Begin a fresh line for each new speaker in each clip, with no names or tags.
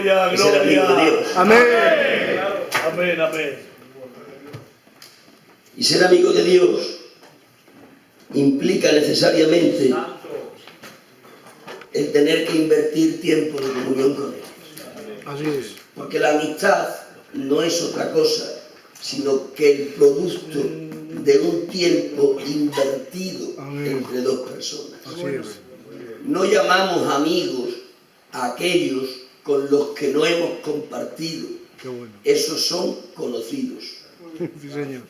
Gloria,
es ser amigo de Dios.
Amén. Amén, amén.
Y ser amigo de Dios implica necesariamente el tener que invertir tiempo de comunión con Él.
Así es.
Porque la amistad no es otra cosa, sino que el producto de un tiempo invertido entre dos personas.
Así es.
No llamamos amigos a aquellos con los que no hemos compartido.
Qué bueno.
Esos son conocidos.
Sí, señor.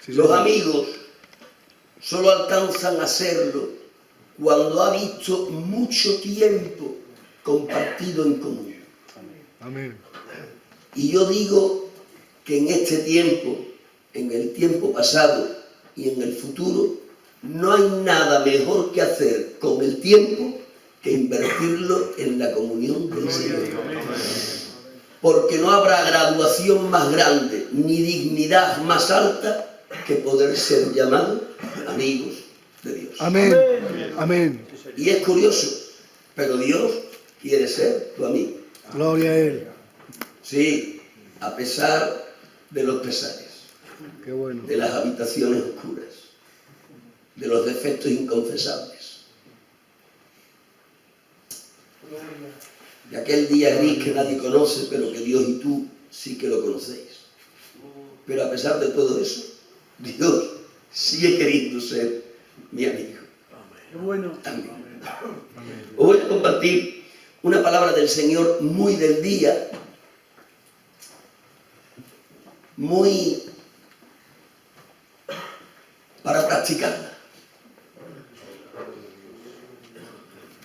Sí,
Los
señor.
amigos solo alcanzan a serlo cuando ha visto mucho tiempo compartido en común.
Amén.
Y yo digo que en este tiempo, en el tiempo pasado y en el futuro, no hay nada mejor que hacer con el tiempo que invertirlo en la comunión del Señor. Porque no habrá graduación más grande ni dignidad más alta que poder ser llamados amigos de Dios.
Amén. Amén.
Y es curioso, pero Dios quiere ser tu amigo.
Gloria a Él.
Sí, a pesar de los pesares,
Qué bueno.
de las habitaciones oscuras, de los defectos inconfesables, de aquel día gris que nadie conoce, pero que Dios y tú sí que lo conocéis. Pero a pesar de todo eso, Dios sigue queriendo ser mi amigo.
Qué bueno.
Amén. Os voy a compartir una palabra del Señor muy del día, muy para practicarla.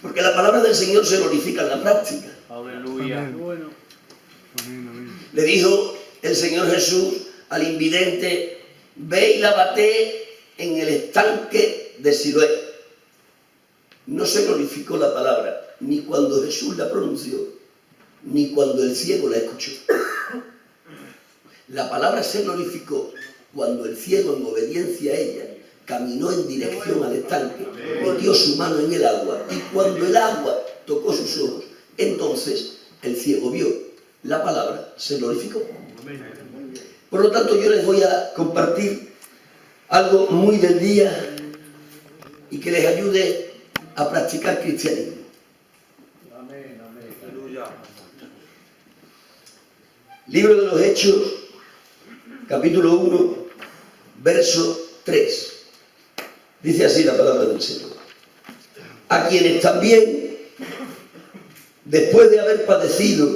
Porque la palabra del Señor se glorifica en la práctica.
Aleluya.
Amén. Bueno. Amén, amén.
Le dijo el Señor Jesús al invidente: ve y lávate en el estanque de Siloé. No se glorificó la palabra ni cuando Jesús la pronunció, ni cuando el ciego la escuchó. La palabra se glorificó cuando el ciego, en obediencia a ella, caminó en dirección al estanque, metió su mano en el agua, y cuando el agua tocó sus ojos, entonces el ciego vio. La palabra se glorificó. Por lo tanto, yo les voy a compartir algo muy del día y que les ayude a practicar cristianismo.
Amén, amén. Aleluya.
Libro de los Hechos, capítulo 1, verso 3. Dice así la palabra del Señor: a quienes también, después de haber padecido,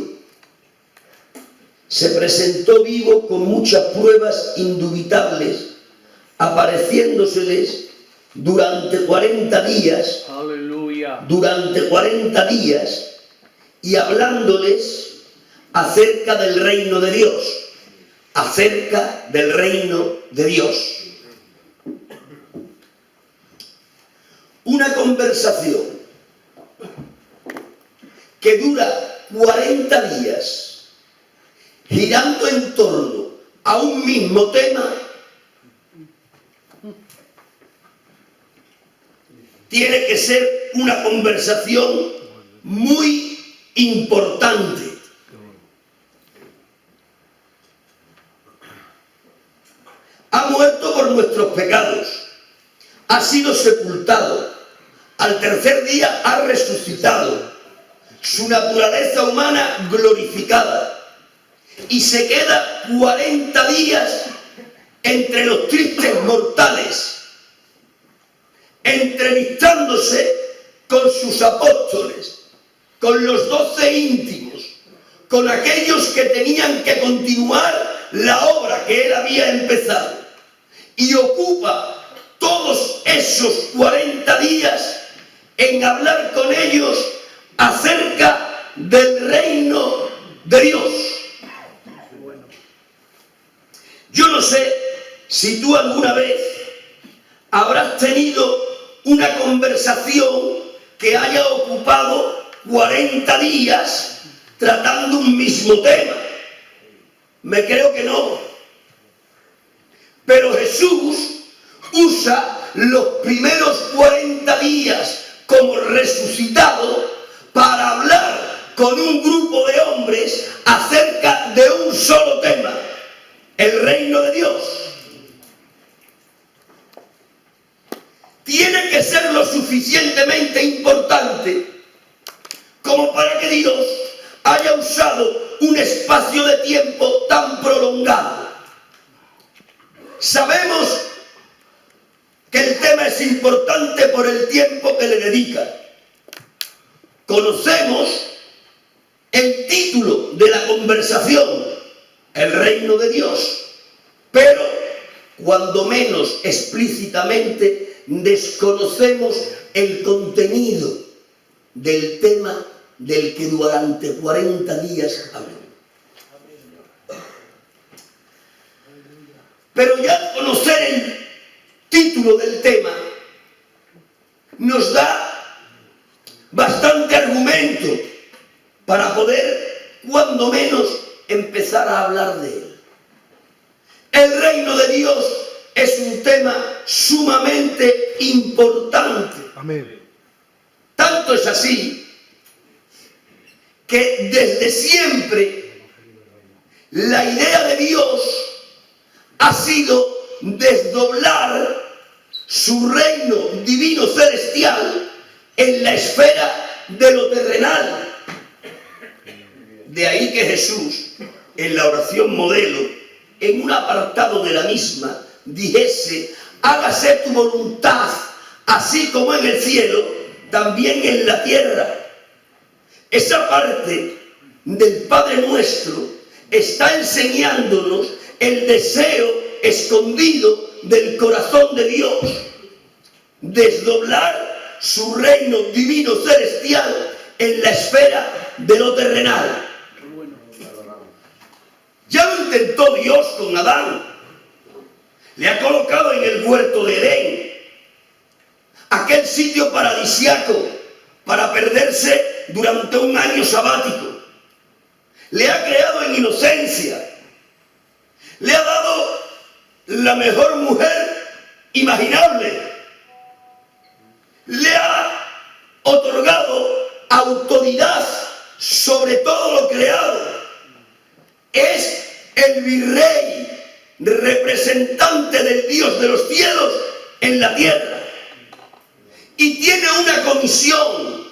se presentó vivo con muchas pruebas indubitables, apareciéndoseles durante 40 días,
Aleluya.
y hablándoles acerca del reino de Dios, acerca del reino de Dios. Una conversación que dura 40 días, girando en torno a un mismo tema, tiene que ser una conversación muy importante. Ha muerto por nuestros pecados, ha sido sepultado, al tercer día ha resucitado, su naturaleza humana glorificada, y se queda 40 días entre los tristes mortales, entrevistándose con sus apóstoles, con los 12 íntimos, con aquellos que tenían que continuar la obra que él había empezado, y ocupa todos esos 40 días en hablar con ellos acerca del reino de Dios. Yo no sé si tú alguna vez habrás tenido una conversación que haya ocupado 40 días tratando un mismo tema. Me creo que no. Pero Jesús usa los primeros 40 días como resucitado para hablar con un grupo de hombres acerca de un solo tema, el reino de Dios. Tiene que ser lo suficientemente importante como para que Dios haya usado un espacio de tiempo tan prolongado. Sabemos que el tema es importante por el tiempo que le dedica. Conocemos el título de la conversación, el reino de Dios, pero cuando menos explícitamente desconocemos el contenido del tema del que durante 40 días habló. Pero ya conocer el título del tema nos da bastante argumento para poder, cuando menos, empezar a hablar de él. El reino de Dios es un tema sumamente importante.
Amén.
Tanto es así que desde siempre la idea de Dios ha sido desdoblar su reino divino celestial en la esfera de lo terrenal. De ahí que Jesús, en la oración modelo, en un apartado de la misma, dijese: hágase tu voluntad, así como en el cielo, también en la tierra. Esa parte del Padre Nuestro está enseñándonos el deseo escondido del corazón de Dios, desdoblar su reino divino celestial en la esfera de lo terrenal. Ya lo intentó Dios con Adán. Le ha colocado en el huerto de Edén, aquel sitio paradisiaco para perderse durante un año sabático. Le ha creado en inocencia. Le ha dado la mejor mujer imaginable. Le ha otorgado autoridad sobre todo lo creado. Es el virrey, representante del Dios de los cielos en la tierra. Y tiene una comisión: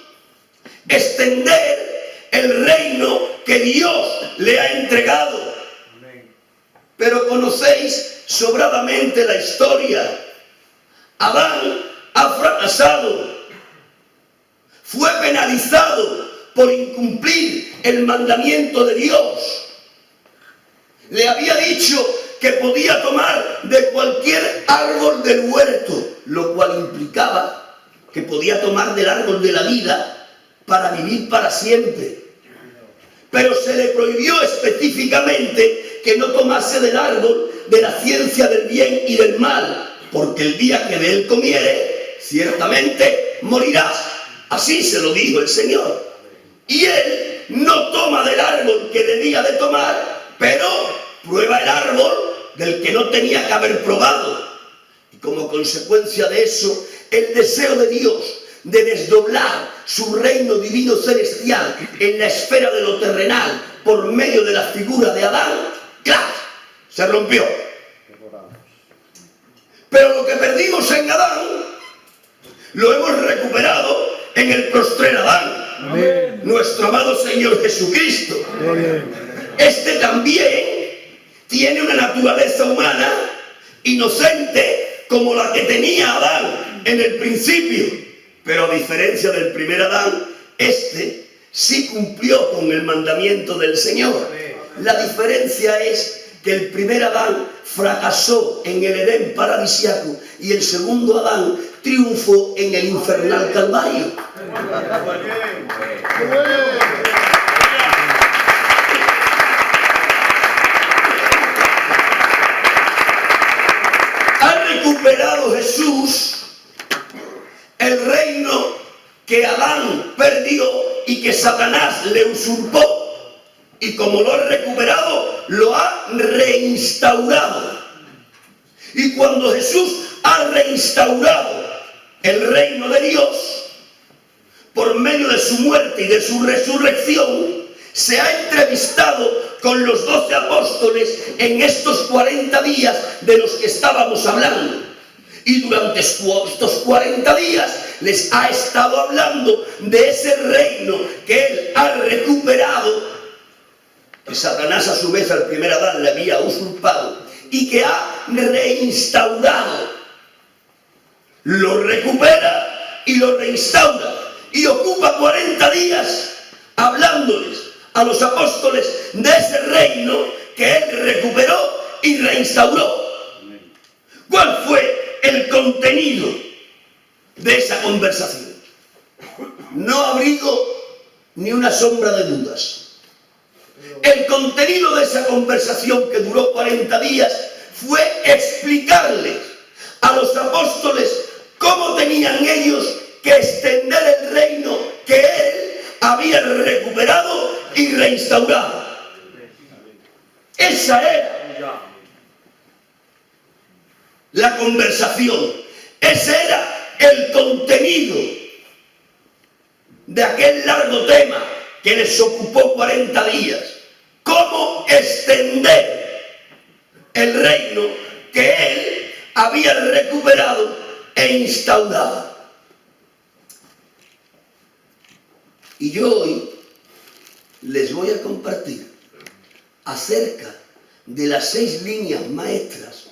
extender el reino que Dios le ha entregado. Pero conocéis sobradamente la historia. Adán ha fracasado. Fue penalizado por incumplir el mandamiento de Dios. Le había dicho que podía tomar de cualquier árbol del huerto, lo cual implicaba que podía tomar del árbol de la vida para vivir para siempre. Pero se le prohibió específicamente que no tomase del árbol de la ciencia del bien y del mal, porque el día que de él comiere, ciertamente morirás. Así se lo dijo el Señor. Y él no toma del árbol que debía de tomar, pero prueba el árbol del que no tenía que haber probado. Y como consecuencia de eso, el deseo de Dios de desdoblar su reino divino celestial en la esfera de lo terrenal por medio de la figura de Adán, ¡clac!, se rompió. Pero lo que perdimos en Adán lo hemos recuperado en el postrer Adán.
Amén.
Nuestro amado Señor Jesucristo.
Gloria.
Este también tiene una naturaleza humana inocente como la que tenía Adán en el principio. Pero a diferencia del primer Adán, este sí cumplió con el mandamiento del Señor. La diferencia es que el primer Adán fracasó en el Edén paradisiaco y el segundo Adán triunfó en el infernal Calvario. Ha recuperado Jesús el reino que Adán perdió y que Satanás le usurpó. Y como lo ha recuperado, lo ha reinstaurado. Y cuando Jesús ha reinstaurado el reino de Dios, por medio de su muerte y de su resurrección, se ha entrevistado con los 12 apóstoles en estos 40 días de los que estábamos hablando. Y durante estos 40 días les ha estado hablando de ese reino que él ha recuperado, que Satanás a su vez al primer Adán le había usurpado, y que ha reinstaurado. Lo recupera y lo reinstaura, y ocupa 40 días hablándoles a los apóstoles de ese reino que él recuperó y reinstauró. ¿Cuál fue el contenido de esa conversación? No abrigo ni una sombra de dudas. El contenido de esa conversación, que duró 40 días, fue explicarles a los apóstoles cómo tenían ellos que extender el reino que él había recuperado y reinstaurado. Esa era la conversación, ese era el contenido de aquel largo tema que les ocupó 40 días. Cómo extender el reino que él había recuperado e instaurado. Y yo hoy les voy a compartir acerca de las 6 líneas maestras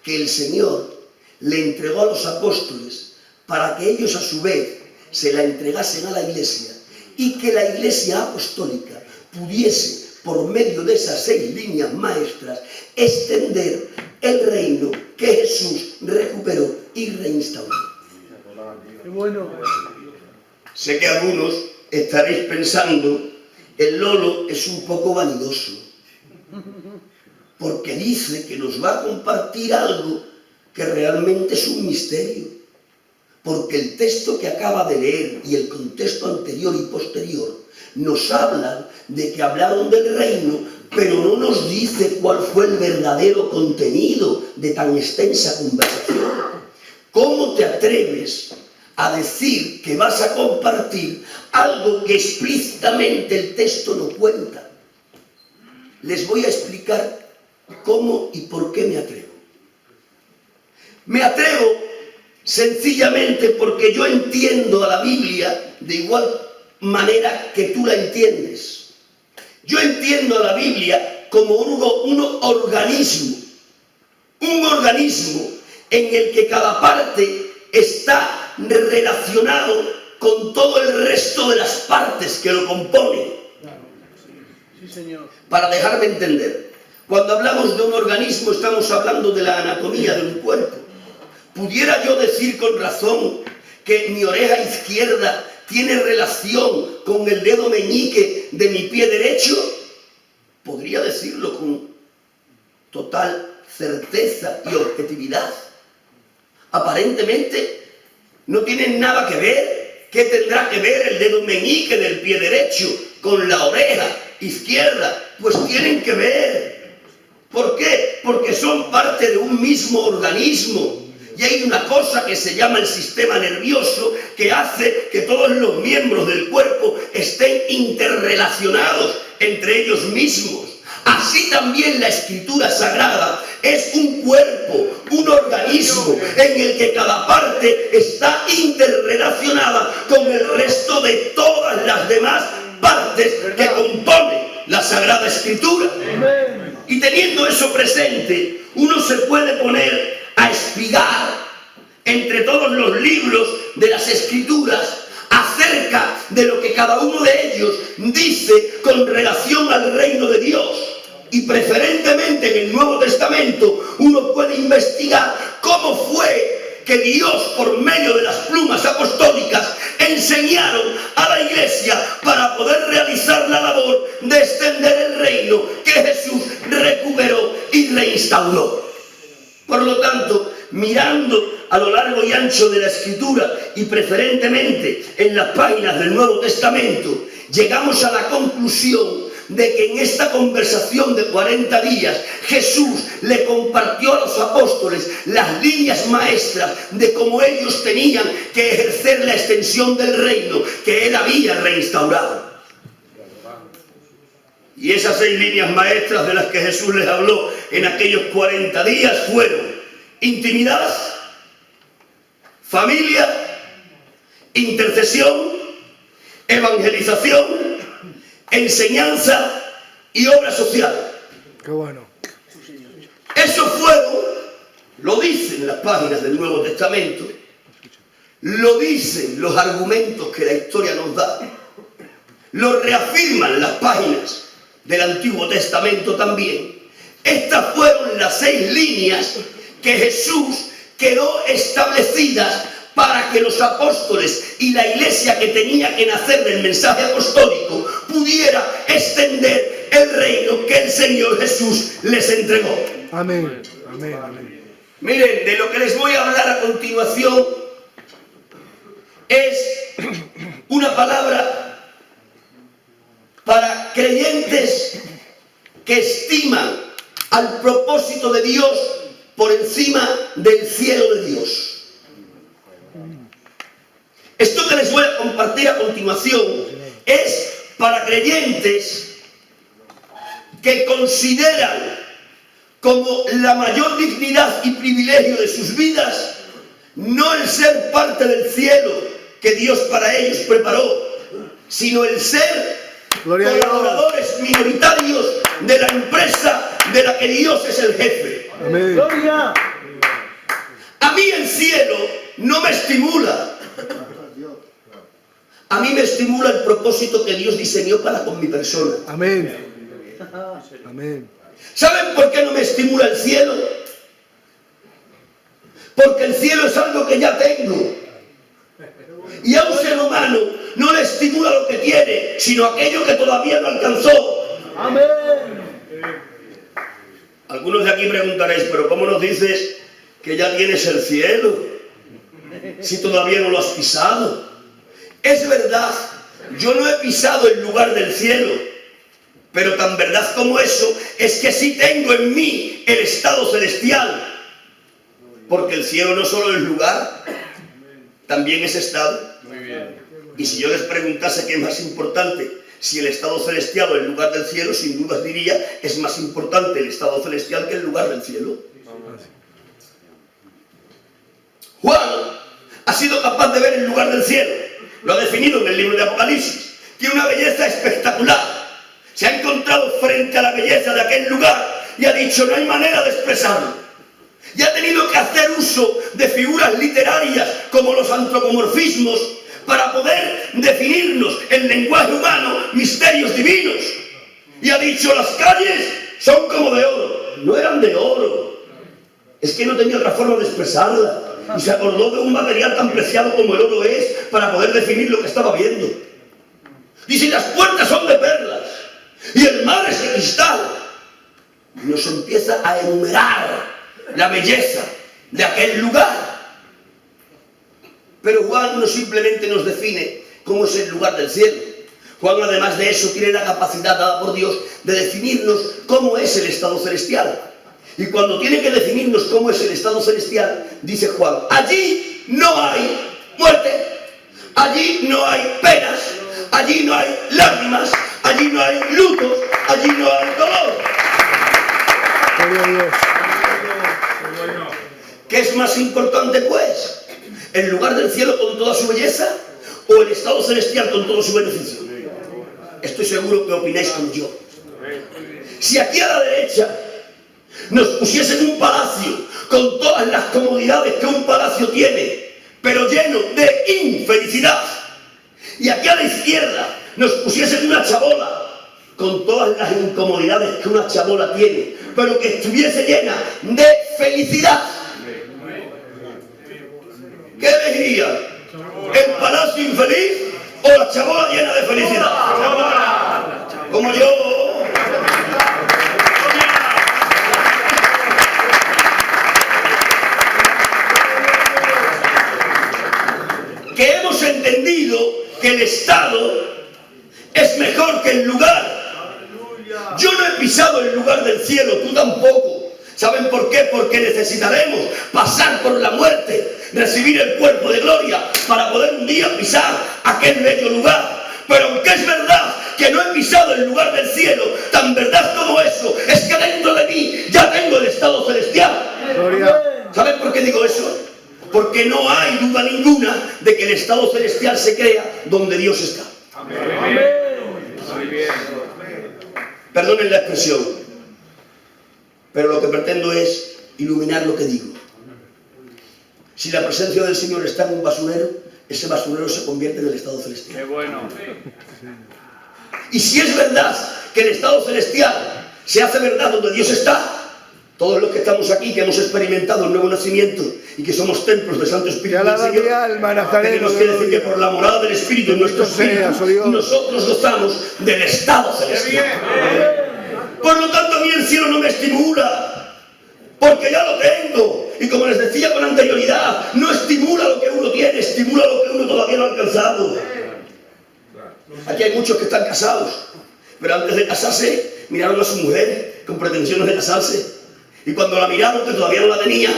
que el Señor le entregó a los apóstoles para que ellos a su vez se la entregasen a la Iglesia, y que la Iglesia apostólica pudiese, por medio de esas 6 líneas maestras, extender el reino que Jesús recuperó y reinstauró.
Qué bueno.
Sé que algunos estaréis pensando, el Lolo es un poco vanidoso, porque dice que nos va a compartir algo que realmente es un misterio, porque el texto que acaba de leer y el contexto anterior y posterior nos hablan de que hablaron del reino, pero no nos dice cuál fue el verdadero contenido de tan extensa conversación. ¿Cómo te atreves a decir que vas a compartir algo que explícitamente el texto no cuenta? Les voy a explicar cómo y por qué me atrevo. Me atrevo sencillamente porque yo entiendo a la Biblia de igual manera que tú la entiendes. Yo entiendo a la Biblia como un organismo en el que cada parte está relacionado con todo el resto de las partes que lo componen.
Sí, señor.
Para dejarme entender, cuando hablamos de un organismo estamos hablando de la anatomía de un cuerpo. ¿Pudiera yo decir con razón que mi oreja izquierda tiene relación con el dedo meñique de mi pie derecho? Podría decirlo con total certeza y objetividad. Aparentemente no tienen nada que ver. ¿Qué tendrá que ver el dedo meñique del pie derecho con la oreja izquierda? Pues tienen que ver. ¿Por qué? Porque son parte de un mismo organismo. Y hay una cosa que se llama el sistema nervioso que hace que todos los miembros del cuerpo estén interrelacionados entre ellos mismos. Así también la Escritura Sagrada es un cuerpo, un organismo en el que cada parte está interrelacionada con el resto de todas las demás partes que componen la Sagrada Escritura. Y teniendo eso presente, uno se puede poner a espigar entre todos los libros de las Escrituras acerca de lo que cada uno de ellos dice con relación al reino de Dios. Y preferentemente en el Nuevo Testamento uno puede investigar cómo fue que Dios, por medio de las plumas apostólicas, enseñaron a la Iglesia para poder realizar la labor de extender el reino que Jesús recuperó y reinstauró. Por lo tanto, mirando a lo largo y ancho de la Escritura y preferentemente en las páginas del Nuevo Testamento, llegamos a la conclusión de que en esta conversación de 40 días Jesús le compartió a los apóstoles las líneas maestras de cómo ellos tenían que ejercer la extensión del reino que él había reinstaurado. Y esas 6 líneas maestras de las que Jesús les habló en aquellos 40 días fueron intimidad, familia, intercesión, evangelización, enseñanza y obra social.
Qué bueno.
Esos fueron, lo dicen las páginas del Nuevo Testamento, lo dicen los argumentos que la historia nos da, lo reafirman las páginas del Antiguo Testamento también. Estas fueron las 6 líneas que Jesús quedó establecidas para que los apóstoles y la iglesia que tenía que nacer del mensaje apostólico pudiera extender el reino que el Señor Jesús les entregó.
Amén. Amén. Amén.
Miren, de lo que les voy a hablar a continuación es una palabra para creyentes que estiman al propósito de Dios por encima del cielo de Dios. Esto que les voy a compartir a continuación es para creyentes que consideran como la mayor dignidad y privilegio de sus vidas no el ser parte del cielo que Dios para ellos preparó, sino el ser colaboradores minoritarios de la empresa de la que Dios es el jefe.
Amén.
¡Gloria!
A mí el cielo no me estimula. A mí me estimula el propósito que Dios diseñó para con mi persona.
Amén. Amén.
¿Saben por qué no me estimula el cielo? Porque el cielo es algo que ya tengo. Y a un ser humano no le estimula lo que tiene, sino aquello que todavía no alcanzó.
¡Amén!
Algunos de aquí preguntaréis, pero ¿cómo nos dices que ya tienes el cielo si todavía no lo has pisado? Es verdad, yo no he pisado el lugar del cielo, pero tan verdad como eso es que sí tengo en mí el estado celestial, porque el cielo no solo es lugar, también es estado.
Muy bien.
Y si yo les preguntase qué es más importante, si el estado celestial o el lugar del cielo, sin dudas diría, es más importante el estado celestial que el lugar del cielo. Juan ha sido capaz de ver el lugar del cielo, lo ha definido en el libro de Apocalipsis, tiene una belleza espectacular, se ha encontrado frente a la belleza de aquel lugar y ha dicho, no hay manera de expresarlo. Y ha tenido que hacer uso de figuras literarias como los antropomorfismos para poder definirnos en lenguaje humano misterios divinos. Y ha dicho, las calles son como de oro. No eran de oro. Es que no tenía otra forma de expresarla. Y se acordó de un material tan preciado como el oro es para poder definir lo que estaba viendo. Dice, las puertas son de perlas y el mar es de cristal. Y nos empieza a enumerar la belleza de aquel lugar. Pero Juan no simplemente nos define cómo es el lugar del cielo. Juan, además de eso, tiene la capacidad dada por Dios de definirnos cómo es el estado celestial. Y cuando tiene que definirnos cómo es el estado celestial, dice Juan, allí no hay muerte, allí no hay penas, allí no hay lágrimas, allí no hay lutos, allí no hay dolor.
Gloria a Dios.
¿Qué es más importante, pues? ¿El lugar del cielo con toda su belleza o el estado celestial con todo su beneficio? Estoy seguro que opináis como yo. Si aquí a la derecha nos pusiesen un palacio con todas las comodidades que un palacio tiene, pero lleno de infelicidad, y aquí a la izquierda nos pusiesen una chabola con todas las incomodidades que una chabola tiene, pero que estuviese llena de felicidad, ¿qué elegiría? ¿El palacio infeliz o la chabola llena de felicidad? Como yo. Que hemos entendido que el estado es mejor que el lugar. pisado el lugar del cielo, tú tampoco. ¿Saben por qué? Porque necesitaremos pasar por la muerte, recibir el cuerpo de gloria, para poder un día pisar aquel bello lugar. Pero aunque es verdad que no he pisado el lugar del cielo, tan verdad como eso es que dentro de mí ya tengo el estado celestial.
Gloria.
¿Saben por qué digo eso? Porque no hay duda ninguna de que el estado celestial se crea donde Dios está.
Muy bien.
Perdonen la expresión, pero lo que pretendo es iluminar lo que digo. Si la presencia del Señor está en un basurero, ese basurero se convierte en el estado celestial.
Qué bueno.
Y si es verdad que el estado celestial se hace verdad donde Dios está, todos los que estamos aquí, que hemos experimentado el nuevo nacimiento y que somos templos del Santo Espíritu del
alaba mi
Señor,
alma, Nazareno,
tenemos que decir que por la morada del Espíritu en nuestro
Bendito seas, oh
espíritu,
Dios.
nosotros gozamos del estado celestial. Por lo tanto, a mí el cielo no me estimula, porque ya lo tengo. Y como les decía con anterioridad, no estimula lo que uno tiene, estimula lo que uno todavía no ha alcanzado. Aquí hay muchos que están casados, pero antes de casarse miraron a su mujer con pretensiones de casarse. Y cuando la miraron, que todavía no la tenía,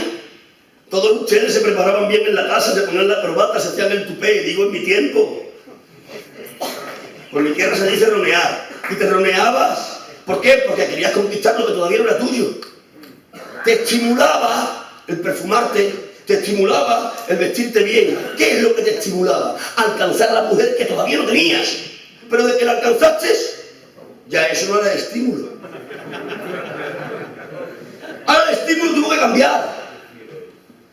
todos ustedes se preparaban bien en la casa, se ponían la corbata, se hacían el tupé. Digo, en mi tiempo, por mi tierra se dice ronear. Y te roneabas. ¿Por qué? Porque querías conquistar lo que todavía no era tuyo. Te estimulaba el perfumarte, te estimulaba el vestirte bien. ¿Qué es lo que te estimulaba? Alcanzar a la mujer que todavía no tenías. Pero de que la alcanzaste, ya eso no era estímulo. Ahora el estímulo tuvo que cambiar.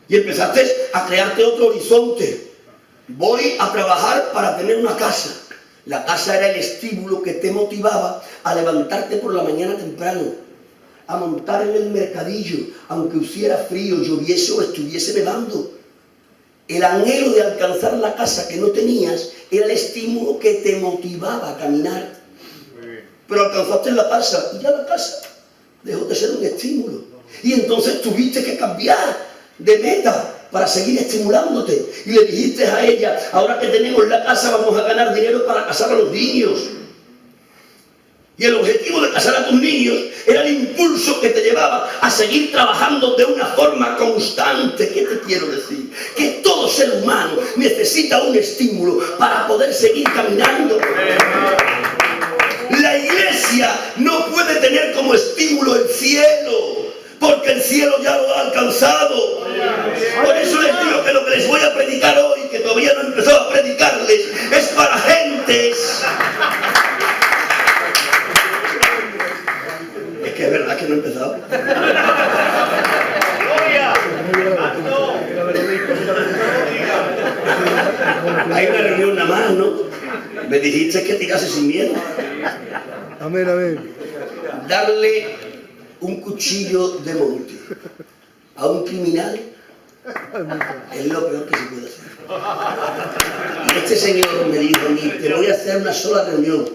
Y empezaste a crearte otro horizonte. Voy a trabajar para tener una casa. La casa era el estímulo que te motivaba a levantarte por la mañana temprano, a montar en el mercadillo, aunque hiciera frío, lloviese o estuviese nevando. El anhelo de alcanzar la casa que no tenías era el estímulo que te motivaba a caminar. Pero alcanzaste la casa y ya la casa dejó de ser un estímulo. Y entonces tuviste que cambiar de meta para seguir estimulándote. Y le dijiste a ella, ahora que tenemos la casa vamos a ganar dinero para casar a los niños. Y el objetivo de casar a tus niños era el impulso que te llevaba a seguir trabajando de una forma constante. ¿Qué te quiero decir? Que todo ser humano necesita un estímulo para poder seguir caminando. La iglesia no puede tener como estímulo el cielo, porque el cielo ya lo ha alcanzado. Por eso les digo que lo que les voy a predicar hoy, que todavía no he empezado a predicarles, es para gentes. Es que es verdad que no he empezado. Hay una reunión nada más, ¿no? Me dijiste que tirase sin miedo.
Amén, amén.
Darle un cuchillo de monte a un criminal es lo peor que se puede hacer. Y este señor me dijo a mí, te voy a hacer una sola reunión,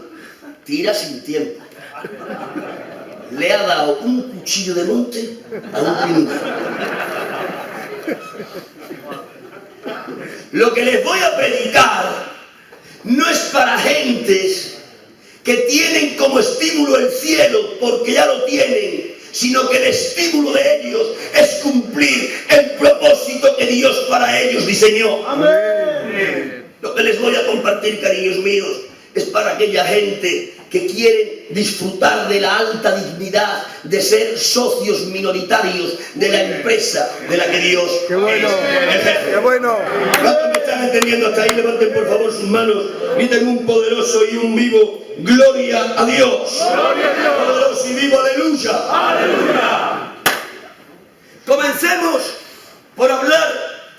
tira sin tiempo. Le ha dado un cuchillo de monte a un criminal. Lo que les voy a predicar no es para gentes que tienen como estímulo el cielo porque ya lo tienen, sino que el estímulo de ellos es cumplir el propósito que Dios para ellos diseñó.
Amén.
Lo que les voy a compartir, cariños míos, es para aquella gente que quieren disfrutar de la alta dignidad de ser socios minoritarios de la empresa de la que Dios
¡Qué bueno!
es el jefe.
¡Qué bueno!
¿Cuántos me están entendiendo hasta ahí? Levanten por favor sus manos, griten un poderoso y un vivo ¡Gloria a Dios! ¡Gloria a Dios! ¡Poderoso y vivo! ¡Aleluya! ¡Aleluya! Comencemos por hablar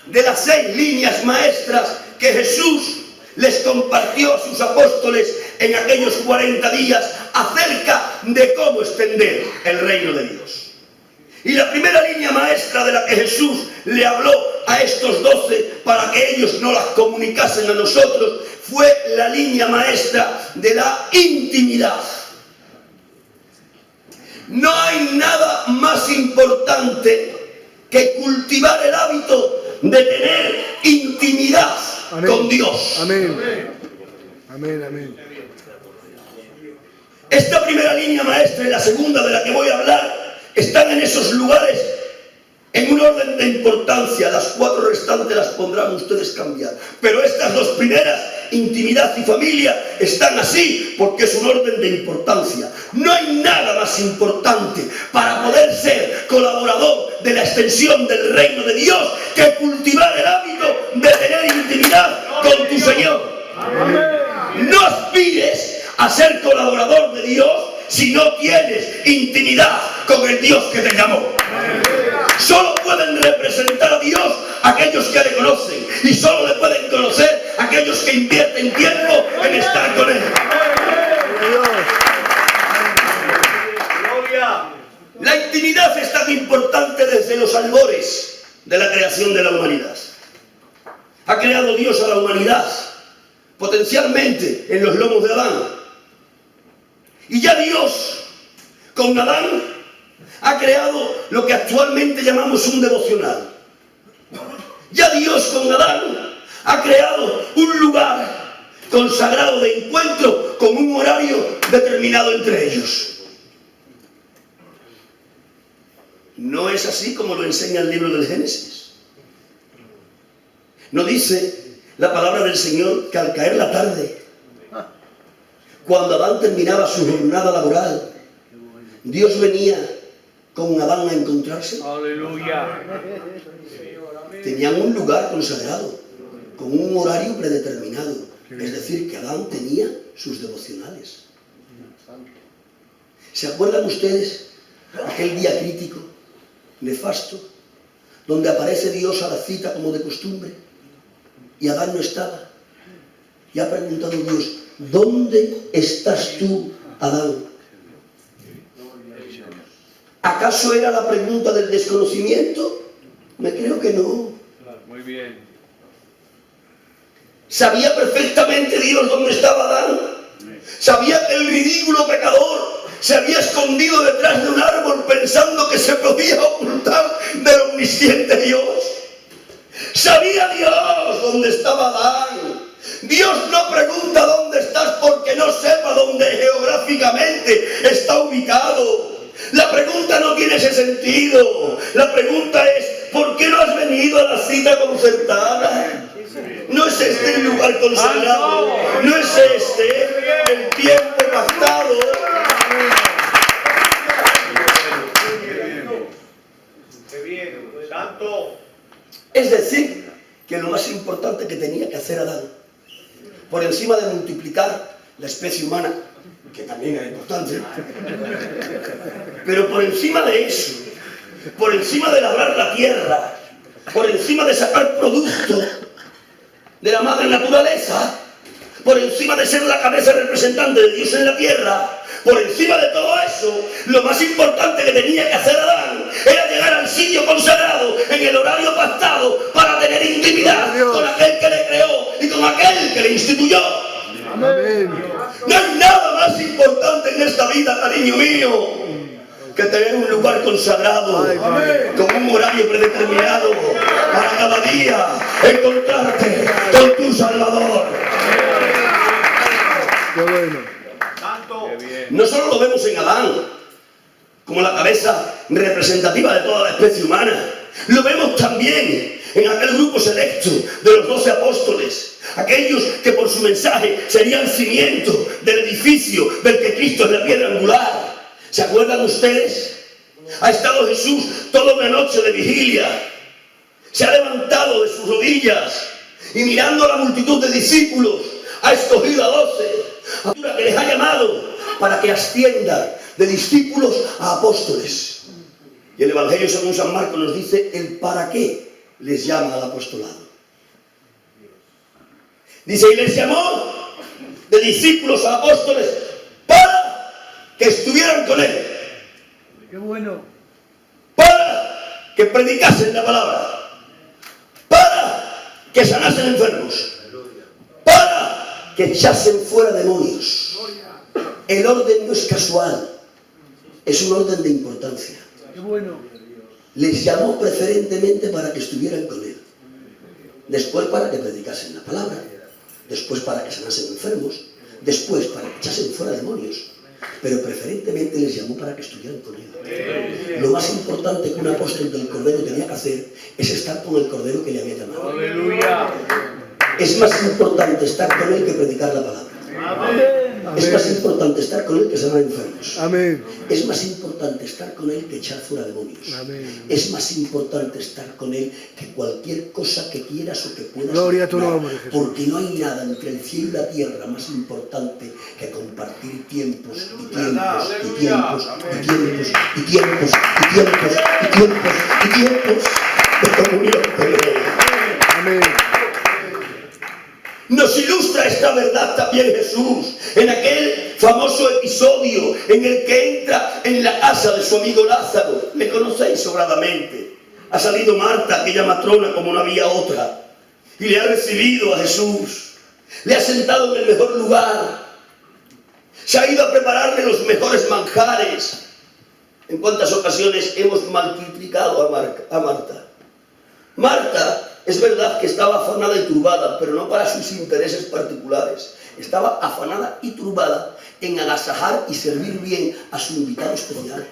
de las 6 líneas maestras que Jesús les compartió a sus apóstoles en aquellos 40 días acerca de cómo extender el reino de Dios. Y la primera línea maestra de la que Jesús le habló a estos 12 para que ellos no las comunicasen a nosotros fue la línea maestra de la intimidad. No hay nada más importante que cultivar el hábito de tener intimidad con Dios.
Amén. Amén, amén.
Esta primera línea maestra y la segunda de la que voy a hablar están en esos lugares en un orden de importancia. Las 4 restantes las pondrán ustedes cambiar. Pero estas 2 primeras, intimidad y familia, están así porque es un orden de importancia. No hay nada más importante para poder ser colaborador de la extensión del reino de Dios que cultivar el hábito de tener intimidad con tu Señor. No aspires a ser colaborador de Dios si no tienes intimidad con el Dios que te llamó. Solo pueden representar a Dios aquellos que le conocen, y solo le pueden conocer aquellos que invierten tiempo en estar con Él. La intimidad es tan importante desde los albores de la creación de la humanidad. Ha creado Dios a la humanidad potencialmente en los lomos de Adán. Y ya Dios, con Adán, ha creado lo que actualmente llamamos un devocional. Ya Dios, con Adán, ha creado un lugar consagrado de encuentro con un horario determinado entre ellos. ¿No es así como lo enseña el libro del Génesis? ¿No dice la palabra del Señor que al caer la tarde, cuando Adán terminaba su jornada laboral, Dios venía con Adán a encontrarse?
Aleluya.
Tenían un lugar consagrado, con un horario predeterminado. Es decir, que Adán tenía sus devocionales. ¿Se acuerdan ustedes aquel día crítico, nefasto, donde aparece Dios a la cita como de costumbre y Adán no estaba? Y ha preguntado Dios: ¿dónde estás tú, Adán? ¿Acaso era la pregunta del desconocimiento? Me creo que no.
Muy bien.
¿Sabía perfectamente Dios dónde estaba Adán? ¿Sabía que el ridículo pecador se había escondido detrás de un árbol pensando que se podía ocultar del omnisciente Dios? ¿Sabía Dios dónde estaba Adán? Dios no pregunta dónde estás porque no sepa dónde geográficamente está ubicado. La pregunta no tiene ese sentido. La pregunta es: ¿por qué no has venido a la cita concertada? ¿No es este el lugar consagrado? ¿No es este el tiempo pactado? Es decir, que lo más importante que tenía que hacer Adán, por encima de multiplicar la especie humana, que también era importante, pero por encima de eso, por encima de labrar la tierra, por encima de sacar producto de la madre naturaleza, por encima de ser la cabeza representante de Dios en la tierra, por encima de todo eso, lo más importante que tenía que hacer Adán era llegar al sitio consagrado en el horario pactado para tener intimidad con aquel que le creó y con aquel que le instituyó.
Amén.
No hay nada más importante en esta vida, cariño mío, que tener un lugar consagrado, con un horario predeterminado, para cada día encontrarte con tu Salvador.
Qué bueno.
No solo lo vemos en Adán, como la cabeza representativa de toda la especie humana, lo vemos también en aquel grupo selecto de los 12 apóstoles, aquellos que por su mensaje serían cimiento del edificio del que Cristo es la piedra angular. ¿Se acuerdan ustedes? Ha estado Jesús toda una noche de vigilia, se ha levantado de sus rodillas y mirando a la multitud de discípulos ha escogido a 12, que les ha llamado para que ascienda de discípulos a apóstoles. Y el Evangelio según San Marcos nos dice el para qué les llama al apostolado. Dice: y les llamó de discípulos a apóstoles para que estuvieran con él.
Qué bueno.
Para que predicasen la palabra. Para que sanasen enfermos. Para que echasen fuera demonios. El orden no es casual, es un orden de importancia.
Qué bueno.
Les llamó preferentemente para que estuvieran con él. Después para que predicasen la palabra. Después para que sanasen enfermos. Después para que echasen fuera demonios. pero preferentemente les llamó para que estuvieran con él. Lo más importante que un apóstol del Cordero tenía que hacer es estar con el Cordero que le había llamado.
Aleluya.
Es más importante estar con él que predicar la palabra. Es más importante estar con él que sanar enfermos.
Amén.
Es más importante estar con él que echar fuera demonios.
Amén.
Es más importante estar con él que cualquier cosa que quieras o que puedas.
Gloria a tu
imaginar.
nombre, Jesús.
Porque no hay nada entre el cielo y la tierra más importante que compartir tiempos y tiempos y tiempos y tiempos y tiempos y tiempos y tiempos y tiempos de comunión con él.
Amén.
Nos ilustra esta verdad también Jesús en aquel famoso episodio en el que entra en la casa de su amigo Lázaro. Le conocéis sobradamente. Ha salido Marta, aquella matrona, como no había otra, y le ha recibido a Jesús. Le ha sentado en el mejor lugar. Se ha ido a prepararle los mejores manjares. ¿En cuántas ocasiones hemos multiplicado a Marta? Marta, es verdad que estaba afanada y turbada, pero no para sus intereses particulares. Estaba afanada y turbada en agasajar y servir bien a su invitado especial.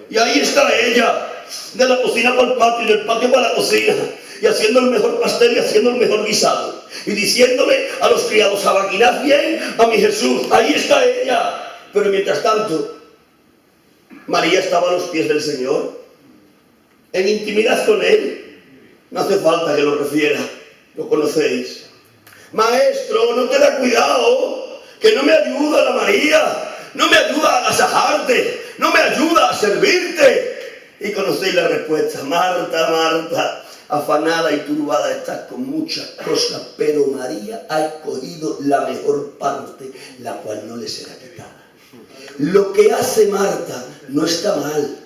Y ahí está ella, de la cocina para el patio y del patio para la cocina, y haciendo el mejor pastel y haciendo el mejor guisado, y diciéndole a los criados: abaquinad bien a mi Jesús. Ahí está ella. Pero mientras tanto, María estaba a los pies del Señor, en intimidad con él. No hace falta que lo refiera, lo conocéis. Maestro, no te da cuidado, que no me ayuda la María, no me ayuda a agasajarte, no me ayuda a servirte. Y conocéis la respuesta: Marta, Marta, afanada y turbada estás con muchas cosas, pero María ha escogido la mejor parte, la cual no le será quitada. Lo que hace Marta no está mal,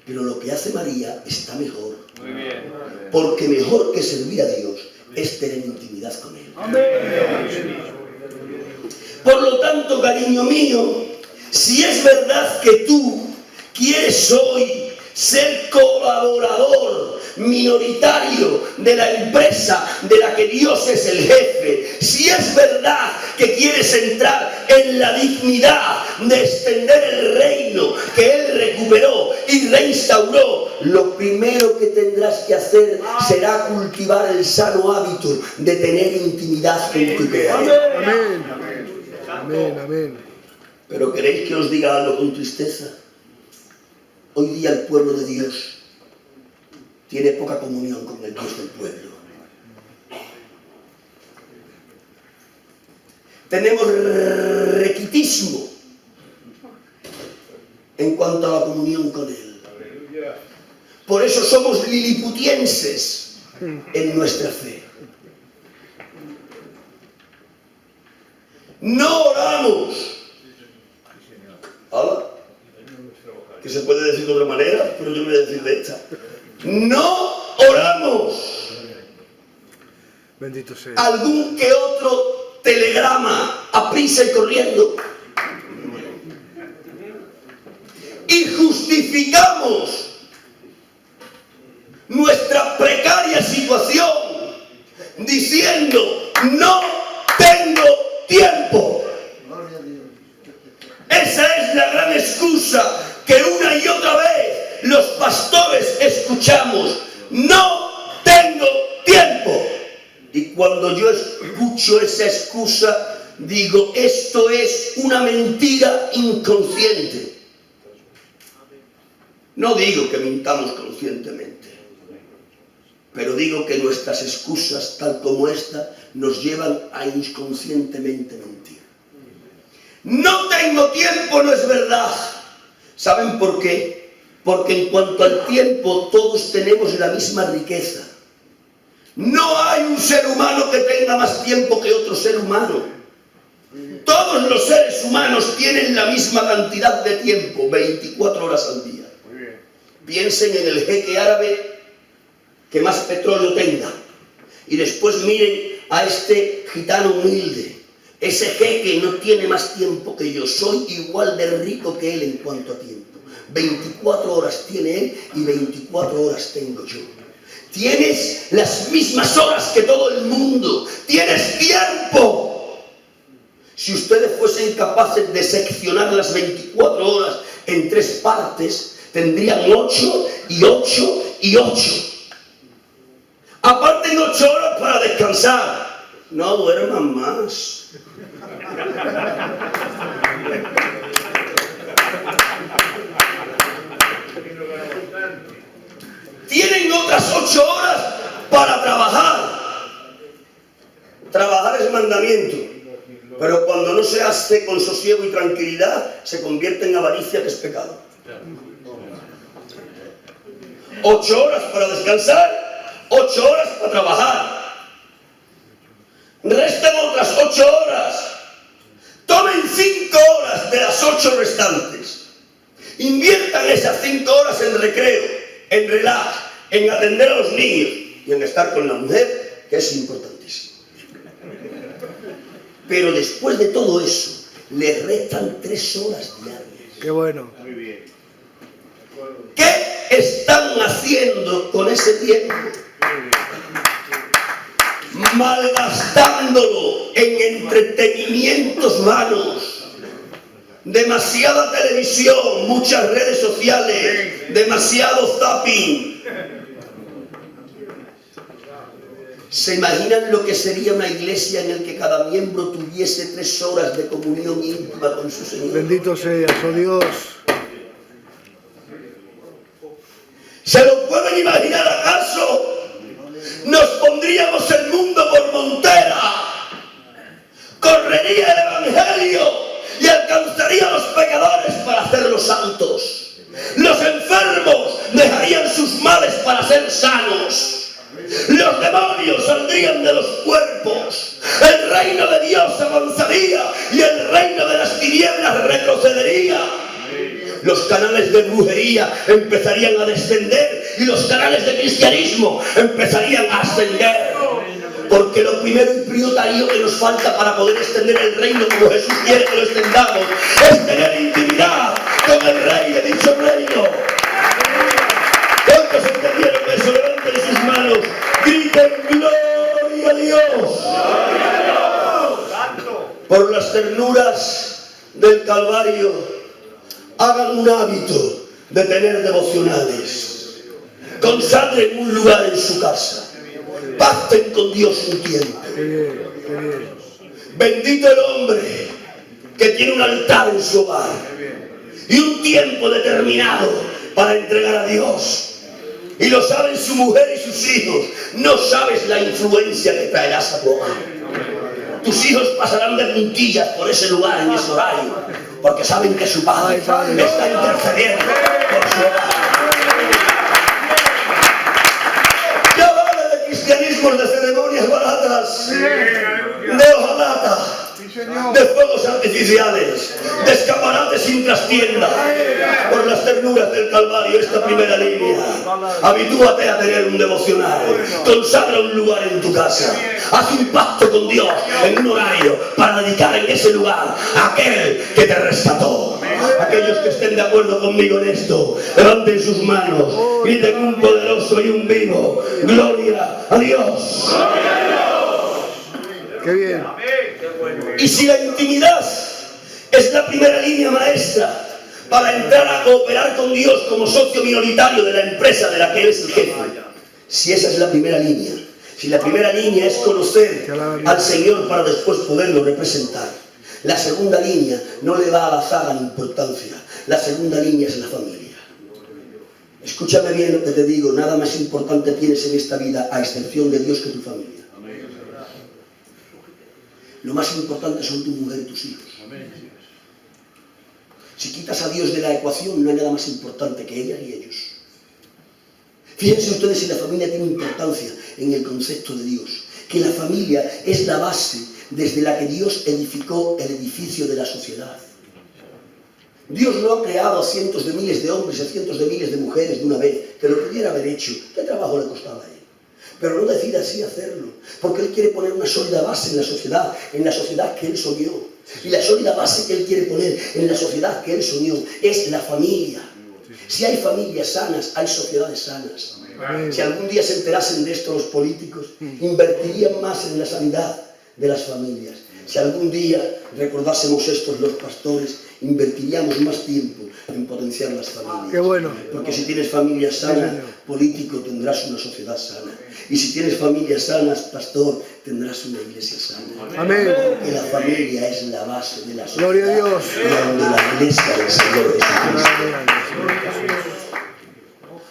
pero lo que hace María está mejor.
Muy bien.
Porque mejor que servir a Dios es tener intimidad con Él. Por lo tanto, cariño mío, si es verdad que tú quieres hoy ser colaborador minoritario de la empresa de la que Dios es el jefe, si es verdad que quieres entrar en la dignidad de extender el reino que Él recuperó y reinstauró, lo primero que tendrás que hacer será cultivar el sano hábito de tener intimidad con tu Creador.
Amén. Amén. Amén.
Pero ¿queréis que os diga algo con tristeza? Hoy día el pueblo de Dios tiene poca comunión con el Dios del pueblo. Tenemos requitísimo en cuanto a la comunión con Él. Por eso somos liliputienses en nuestra fe. No oramos. ¿Hola? Que se puede decir de otra manera, pero yo voy a decir de esta. No oramos.
Bendito sea.
Algún que otro telegrama a prisa y corriendo. Y justificamos nuestra precaria situación diciendo: no tengo tiempo. Esa es la gran excusa que una y otra vez los pastores escuchamos: no tengo tiempo. Y cuando yo escucho esa excusa, digo: esto es una mentira inconsciente. No digo que mintamos conscientemente, pero digo que nuestras excusas, tal como esta, nos llevan a inconscientemente mentir. No tengo tiempo, no es verdad. ¿Saben por qué? Porque en cuanto al tiempo, todos tenemos la misma riqueza. No hay un ser humano que tenga más tiempo que otro ser humano. Todos los seres humanos tienen la misma cantidad de tiempo, 24 horas al día. Piensen en el jeque árabe que más petróleo tenga. Y después miren a este gitano humilde. Ese jeque no tiene más tiempo que yo. Soy igual de rico que él en cuanto a tiempo. 24 horas tiene él y 24 horas tengo yo. Tienes las mismas horas que todo el mundo. Tienes tiempo. Si ustedes fuesen capaces de seccionar las 24 horas en 3 partes, tendrían 8 y 8 y 8. Aparten 8 horas para descansar. No duerman más. Tienen otras 8 horas para trabajar. Trabajar es mandamiento, pero cuando no se hace con sosiego y tranquilidad, se convierte en avaricia, que es pecado. 8 horas para descansar, 8 horas para trabajar. Restan otras 8 horas. Tomen 5 horas de las 8 restantes. Inviertan esas 5 horas en recreo, en relax, en atender a los niños y en estar con la mujer, que es importantísimo. Pero después de todo eso, les restan 3 horas diarias.
Qué bueno.
¿Qué están haciendo con ese tiempo? Malgastándolo en entretenimientos vanos. Demasiada televisión, muchas redes sociales, demasiado zapping. ¿Se imaginan lo que sería una iglesia en la que cada miembro tuviese 3 horas de comunión íntima con su Señor?
Bendito seas, oh Dios.
¿Se lo pueden imaginar acaso? Nos pondríamos el mundo por montera. Correría el Evangelio y alcanzaría a los pecadores para hacerlos santos. Los enfermos dejarían sus males para ser sanos. Los demonios saldrían de los cuerpos. El reino de Dios avanzaría y el reino de las tinieblas retrocedería. Los canales de brujería empezarían a descender y los canales de cristianismo empezarían a ascender. Porque lo primero y prioritario que nos falta para poder extender el reino como Jesús quiere que lo extendamos es tener intimidad con el Rey de dicho reino. ¿Cuántos entendieron eso? Levanten sus manos, griten gloria a Dios. Por las ternuras del Calvario, hagan un hábito de tener devocionales. Consagren un lugar en su casa. Pacten con Dios un tiempo.
Qué bien, qué bien.
Bendito el hombre que tiene un altar en su hogar y un tiempo determinado para entregar a Dios. Y lo saben su mujer y sus hijos. No sabes la influencia que traerás a tu hogar. Tus hijos pasarán de puntillas por ese lugar en ese horario, porque saben que su padre está intercediendo por su hogar. Ya vale de cristianismos, de ceremonias baratas, de hojalata, de fuegos artificiales, de escaparates sin trastienda. Por las ternuras del Calvario, esta primera línea. Habitúate a tener un devocional. Consagra un lugar en tu casa. Haz un pacto con Dios en un horario para dedicar en ese lugar a aquel que te rescató. Aquellos que estén de acuerdo conmigo en esto, levanten sus manos, griten un poderoso y un vivo: gloria a Dios.
Qué bien.
Y si la intimidad es la primera línea maestra para entrar a cooperar con Dios como socio minoritario de la empresa de la que eres el jefe, si esa es la primera línea, si la primera línea es conocer al Señor para después poderlo representar, la segunda línea no le va a la zaga ni importancia. La segunda línea es la familia. Escúchame bien lo que te digo: nada más importante tienes en esta vida, a excepción de Dios, que tu familia. Lo más importante son tu mujer y tus hijos. Si quitas a Dios de la ecuación, no hay nada más importante que ella y ellos. Fíjense ustedes si la familia tiene importancia en el concepto de Dios, que la familia es la base desde la que Dios edificó el edificio de la sociedad. Dios no ha creado a cientos de miles de hombres y a cientos de miles de mujeres de una vez, que lo pudiera haber hecho. ¿Qué trabajo le costaba a él? Pero no decide así hacerlo, porque Él quiere poner una sólida base en la sociedad que Él soñó. Y la sólida base que Él quiere poner en la sociedad que Él soñó es la familia. Si hay familias sanas, hay sociedades sanas. Si algún día se enterasen de esto los políticos, invertirían más en la sanidad de las familias. Si algún día recordásemos estos los pastores, invertiríamos más tiempo en potenciar las familias.
Qué bueno.
Porque si tienes familia sana,
Señor.
político, tendrás una sociedad sana. Y si tienes familias sanas, pastor, tendrás una iglesia sana.
Amén.
Porque la familia es la base de la sociedad.
Gloria a Dios.
Y donde la iglesia del Señor Jesucristo.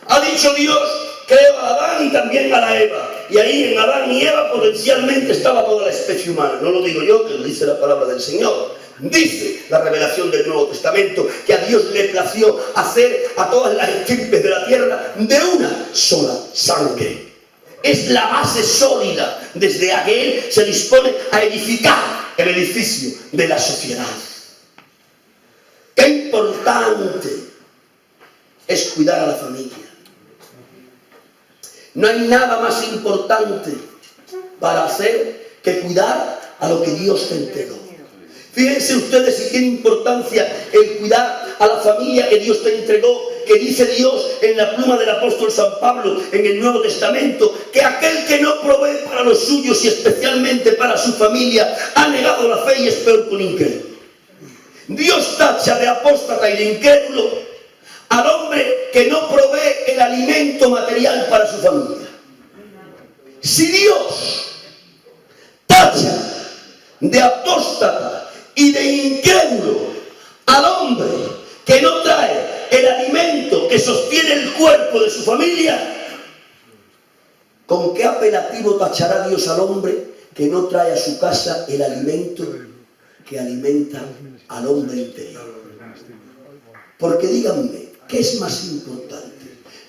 Ha dicho Dios, creo a Adán y también a la Eva. Y ahí en Adán y Eva potencialmente estaba toda la especie humana. No lo digo yo, que lo dice la palabra del Señor. Dice la revelación del Nuevo Testamento que a Dios le plació hacer a todas las estirpes de la tierra de una sola sangre. Es la base sólida desde la que Él se dispone a edificar el edificio de la sociedad. Qué importante es cuidar a la familia. No hay nada más importante para hacer que cuidar a lo que Dios te entregó. Fíjense ustedes si tiene importancia el cuidar a la familia que Dios te entregó, que dice Dios en la pluma del apóstol San Pablo en el Nuevo Testamento, que aquel que no provee para los suyos y especialmente para su familia ha negado la fe y es peor que un incrédulo. Dios tacha de apóstata y de incrédulo al hombre que no provee el alimento material para su familia. Si Dios tacha de apóstata y de incrédulo al hombre que no trae el alimento que sostiene el cuerpo de su familia, ¿con qué apelativo tachará Dios al hombre que no trae a su casa el alimento que alimenta al hombre interior? Porque díganme, ¿qué es más importante?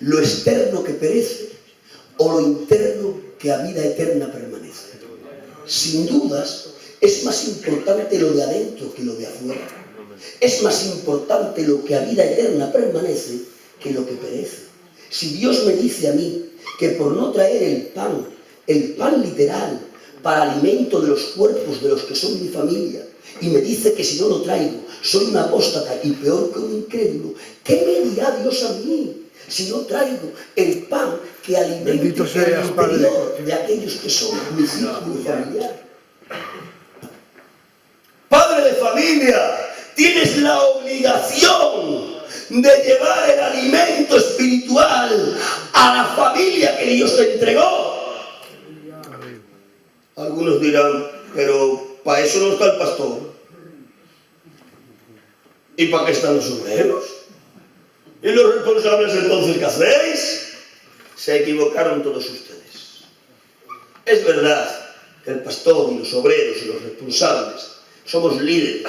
¿Lo externo que perece o lo interno que a vida eterna permanece? Sin dudas, es más importante lo de adentro que lo de afuera. Es más importante lo que a vida eterna permanece que lo que perece. Si Dios me dice a mí que por no traer el pan literal, para alimento de los cuerpos de los que son mi familia, y me dice que si no lo traigo, soy un apóstata y peor que un incrédulo, ¿qué me dirá Dios a mí si no traigo el pan que alimente el interior de aquellos que son mi círculo familiar? Padre de familia, tienes la obligación de llevar el alimento espiritual a la familia que Dios te entregó. Algunos dirán, pero para eso no está el pastor. ¿Y para qué están los obreros? ¿Y los responsables entonces qué hacéis? Se equivocaron todos ustedes. Es verdad que el pastor y los obreros y los responsables somos líderes,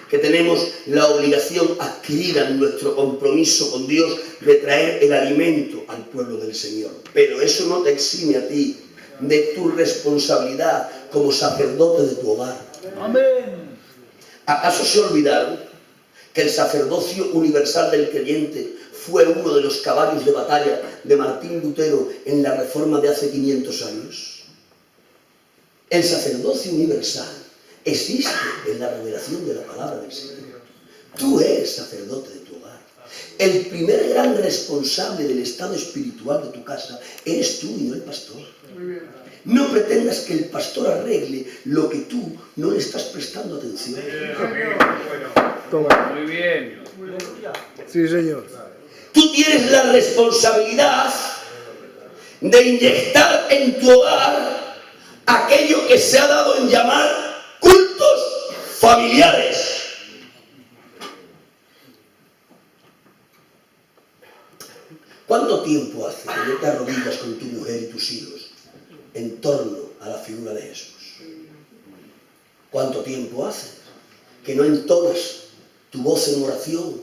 que tenemos la obligación adquirida en nuestro compromiso con Dios de traer el alimento al pueblo del Señor. Pero eso no te exime a ti de tu responsabilidad como sacerdote de tu hogar.
Amén.
¿Acaso se olvidaron que el sacerdocio universal del creyente fue uno de los caballos de batalla de Martín Lutero en la Reforma de hace 500 años? El sacerdocio universal existe en la revelación de la palabra del Señor. Tú eres sacerdote de tu hogar. El primer gran responsable del estado espiritual de tu casa eres tú y no el pastor. No pretendas que el pastor arregle lo que tú no le estás prestando atención.
Toma.
Muy bien.
Sí, señor.
Tú tienes la responsabilidad de inyectar en tu hogar aquello que se ha dado en llamar cultos familiares. ¿Cuánto tiempo hace que no te arrodillas con tu mujer y tus hijos en torno a la figura de Jesús? ¿Cuánto tiempo hace que no entonas tu voz en oración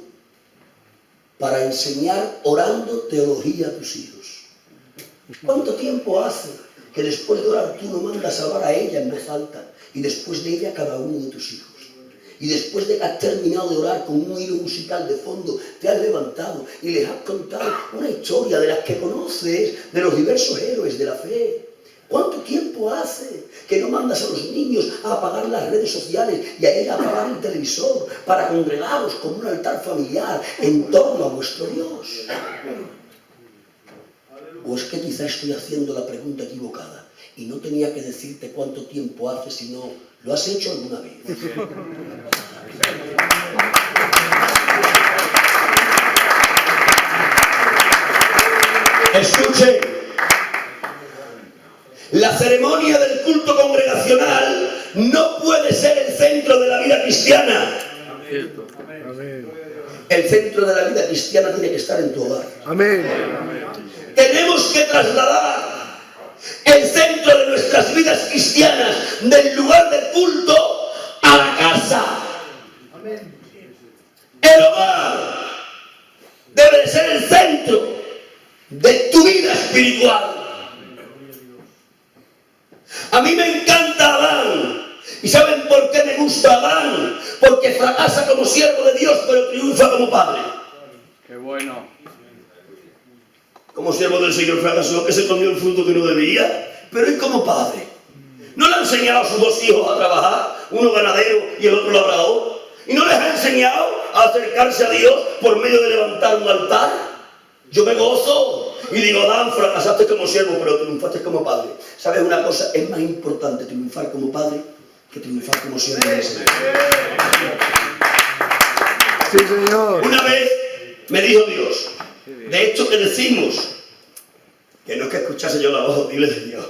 para enseñar orando teología a tus hijos? ¿Cuánto tiempo hace que después de orar tú no mandas a orar a ella en voz alta y después de ella a cada uno de tus hijos? Y después de que has terminado de orar con un hilo musical de fondo, te has levantado y les has contado una historia de las que conoces, de los diversos héroes de la fe. ¿Cuánto tiempo hace que no mandas a los niños a apagar las redes sociales y a ella a apagar el televisor para congregaros como un altar familiar en torno a vuestro Dios? ¿O es que quizá estoy haciendo la pregunta equivocada Y no tenía que decirte cuánto tiempo hace, sino lo has hecho alguna vez. Escuchen, la ceremonia del culto congregacional no puede ser el centro de la vida cristiana.
Amén.
El centro de la vida cristiana tiene que estar en tu hogar.
Amén.
Tenemos que trasladar el centro de nuestras vidas cristianas del lugar del culto a la casa. El hogar debe de ser el centro de tu vida espiritual. A mí me encanta Adán. ¿Y saben por qué me gusta Adán? Porque fracasa como siervo de Dios, pero triunfa como padre.
Qué bueno.
Como siervo del Señor fracasó, que se comió el fruto que no debía, pero ¿y como padre? ¿No le ha enseñado a sus dos hijos a trabajar? Uno ganadero y el otro labrador. ¿Y no les ha enseñado a acercarse a Dios por medio de levantar un altar? Yo me gozo y digo, Adán, fracasaste como siervo, pero triunfaste como padre. ¿Sabes una cosa? Es más importante triunfar como padre que triunfar como siervo del Señor.
Sí, Señor.
Una vez me dijo Dios, de hecho que decimos, que no es que escuchase yo la voz audible de Dios,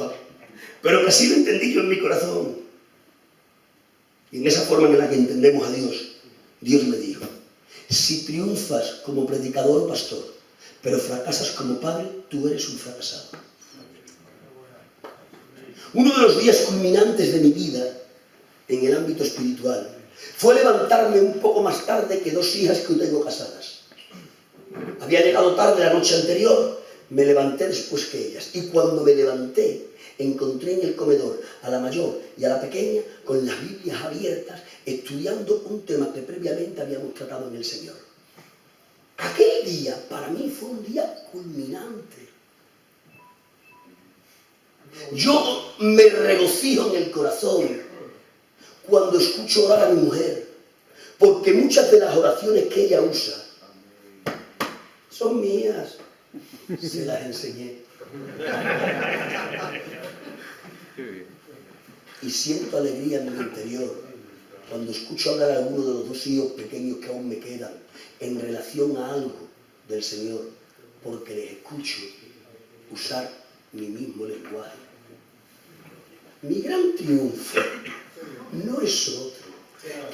pero que así lo entendí yo en mi corazón. Y en esa forma en la que entendemos a Dios, Dios me dijo, si triunfas como predicador o pastor, pero fracasas como padre, tú eres un fracasado. Uno de los días culminantes de mi vida, en el ámbito espiritual, fue levantarme un poco más tarde que dos hijas que tengo casadas. Había llegado tarde la noche anterior, me levanté después que ellas. Y cuando me levanté, encontré en el comedor a la mayor y a la pequeña con las Biblias abiertas, estudiando un tema que previamente habíamos tratado en el Señor. Aquel día, para mí, fue un día culminante. Yo me regocijo en el corazón cuando escucho orar a mi mujer, porque muchas de las oraciones que ella usa son mías. Se las enseñé. Y siento alegría en mi interior cuando escucho hablar a alguno de los dos hijos pequeños que aún me quedan en relación a algo del Señor, porque les escucho usar mi mismo lenguaje. Mi gran triunfo no es otro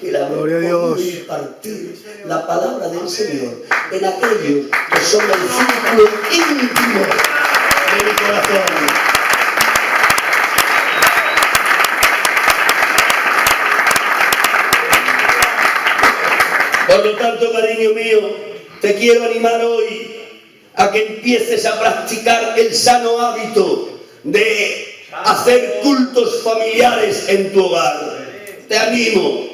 que la gloria de impartir la palabra del Señor en aquellos que son el círculo íntimo de mi corazón. Por lo tanto, cariño mío, te quiero animar hoy a que empieces a practicar el sano hábito de hacer cultos familiares en tu hogar. Te animo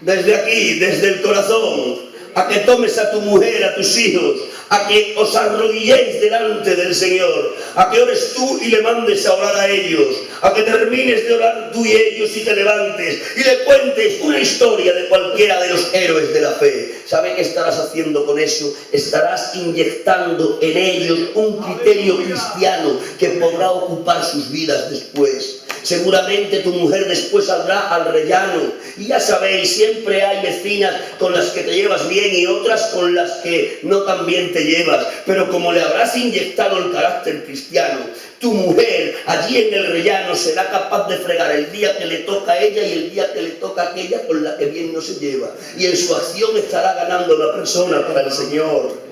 desde aquí, desde el corazón, a que tomes a tu mujer, a tus hijos, a que os arrodilléis delante del Señor, a que ores tú y le mandes a orar a ellos, a que termines de orar tú y ellos y te levantes y le cuentes una historia de cualquiera de los héroes de la fe. ¿Sabes qué estarás haciendo con eso? Estarás inyectando en ellos un criterio cristiano que podrá ocupar sus vidas después. Seguramente tu mujer después saldrá al rellano. Y ya sabéis, siempre hay vecinas con las que te llevas bien y otras con las que no tan bien te llevas. Pero como le habrás inyectado el carácter cristiano, tu mujer allí en el rellano será capaz de fregar el día que le toca a ella y el día que le toca a aquella con la que bien no se lleva. Y en su acción estará ganando la persona para el Señor.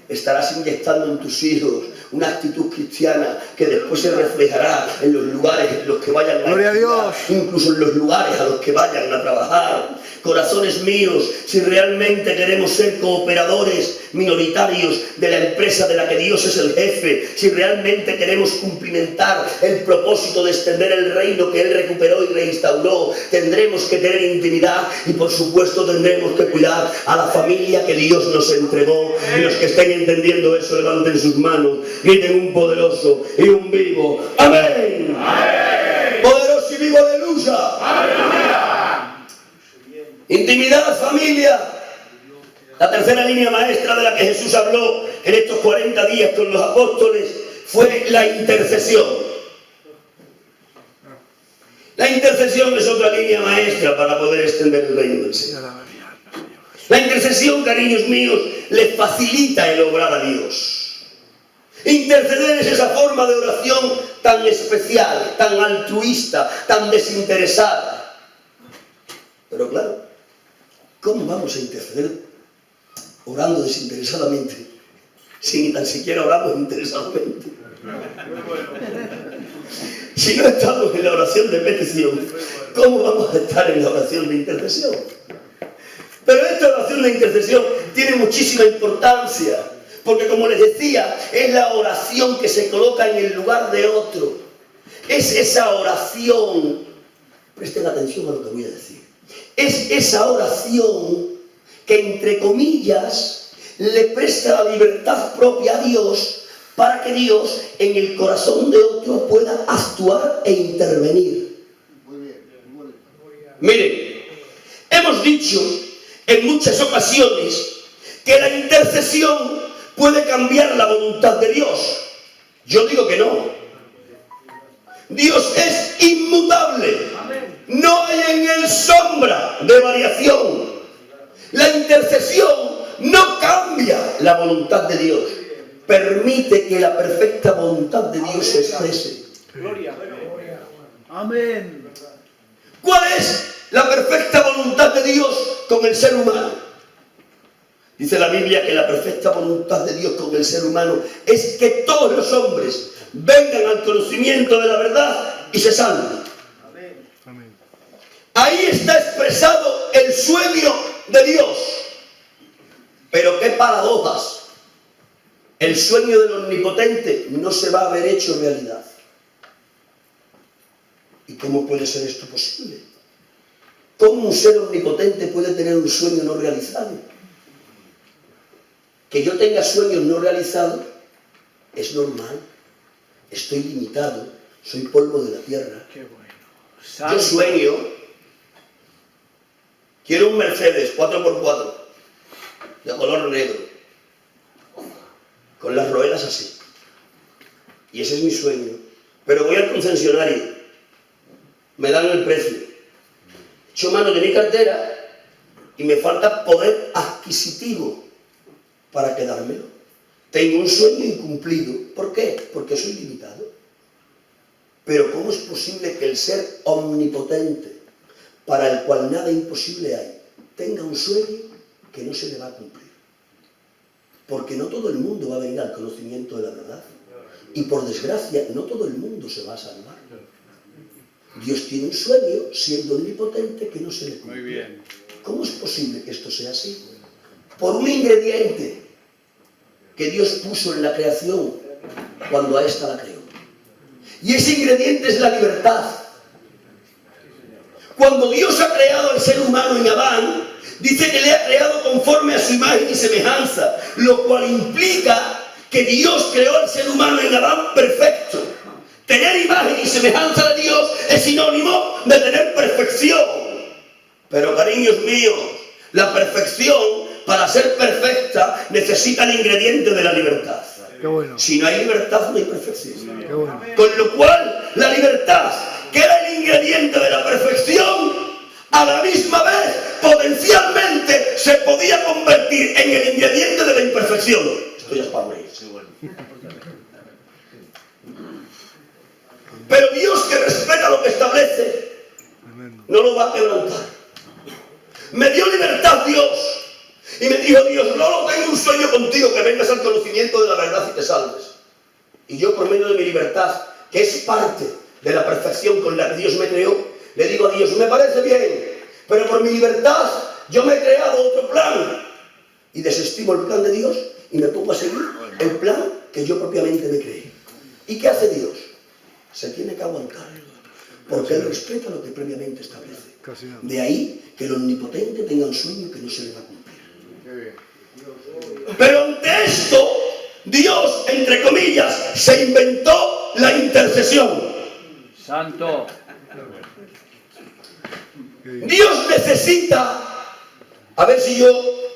Estarás inyectando en tus hijos una actitud cristiana que después se reflejará en los lugares en los que vayan a estudiar, incluso en los lugares a los que vayan a trabajar. Corazones míos, si realmente queremos ser cooperadores minoritarios de la empresa de la que Dios es el jefe, si realmente queremos cumplimentar el propósito de extender el reino que Él recuperó y reinstauró, tendremos que tener intimidad y por supuesto tendremos que cuidar a la familia que Dios nos entregó. Y los que estén entendiendo eso, levanten sus manos, griten un poderoso y un vivo ¡amén! ¡Amén! Poderoso y vivo aleluya. ¡Aleluya! Intimidad, familia. La tercera línea maestra de la que Jesús habló en estos 40 días con los apóstoles fue la intercesión. La intercesión es otra línea maestra para poder extender el reino del Señor. La intercesión, cariños míos, le facilita el obrar a Dios. Interceder es esa forma de oración tan especial, tan altruista, tan desinteresada. Pero claro, ¿cómo vamos a interceder orando desinteresadamente si ni tan siquiera oramos interesadamente? Si no estamos en la oración de petición, ¿cómo vamos a estar en la oración de intercesión? Pero esta oración de intercesión tiene muchísima importancia, porque como les decía, es la oración que se coloca en el lugar de otro. Es esa oración, presten atención a lo que voy a decir, es esa oración que, entre comillas, le presta la libertad propia a Dios para que Dios en el corazón de otro pueda actuar e intervenir. Miren, hemos dicho en muchas ocasiones que la intercesión puede cambiar la voluntad de Dios. Yo digo que no. Dios es inmutable. No hay en él sombra de variación. La intercesión no cambia la voluntad de Dios. Permite que la perfecta voluntad de Dios se exprese.
Amén.
¿Cuál es la perfecta voluntad de Dios con el ser humano? Dice la Biblia que la perfecta voluntad de Dios con el ser humano es que todos los hombres vengan al conocimiento de la verdad y se salven. Ahí está expresado el sueño de Dios. Pero qué paradojas. El sueño del Omnipotente no se va a haber hecho realidad. ¿Y cómo puede ser esto posible? ¿Cómo un ser omnipotente puede tener un sueño no realizado? Que yo tenga sueños no realizados es normal. Estoy limitado. Soy polvo de la tierra.
Qué bueno.
Yo sueño. Quiero un Mercedes 4x4 de color negro, con las ruedas así. Y ese es mi sueño. Pero voy al concesionario, me dan el precio, echo mano de mi cartera y me falta poder adquisitivo para quedármelo. Tengo un sueño incumplido. ¿Por qué? Porque soy limitado. Pero ¿cómo es posible que el ser omnipotente, para el cual nada imposible hay, tenga un sueño que no se le va a cumplir? Porque no todo el mundo va a venir al conocimiento de la verdad. Y por desgracia, no todo el mundo se va a salvar. Dios tiene un sueño, siendo omnipotente, que no se le cumple.
Muy bien.
¿Cómo es posible que esto sea así? Por un ingrediente que Dios puso en la creación cuando a esta la creó. Y ese ingrediente es la libertad. Cuando Dios ha creado al ser humano en Adán, dice que le ha creado conforme a su imagen y semejanza, lo cual implica que Dios creó al ser humano en Adán perfecto. Tener imagen y semejanza de Dios es sinónimo de tener perfección. Pero, cariños míos, la perfección, para ser perfecta, necesita el ingrediente de la libertad.
Qué bueno.
Si no hay libertad, no hay perfección.
Qué bueno.
Con lo cual, la libertad, que era el ingrediente de la perfección, a la misma vez, potencialmente, se podía convertir en el ingrediente de la imperfección. Esto ya es para reír. Pero Dios, que respeta lo que establece, no lo va a quebrantar. Me dio libertad Dios. Y me dijo Dios: Lolo, tengo un sueño contigo, que vengas al conocimiento de la verdad y te salves. Y yo, por medio de mi libertad, que es parte de la perfección con la que Dios me creó, le digo a Dios: me parece bien, pero por mi libertad yo me he creado otro plan. Y desestimo el plan de Dios y me pongo a seguir el plan que yo propiamente me creé. ¿Y qué hace Dios? Se tiene que aguantar, porque Él respeta lo que previamente establece. De ahí que el omnipotente tenga un sueño que no se le va a cumplir. Pero ante esto, Dios, entre comillas, se inventó la intercesión.
Santo.
Dios necesita, a ver si yo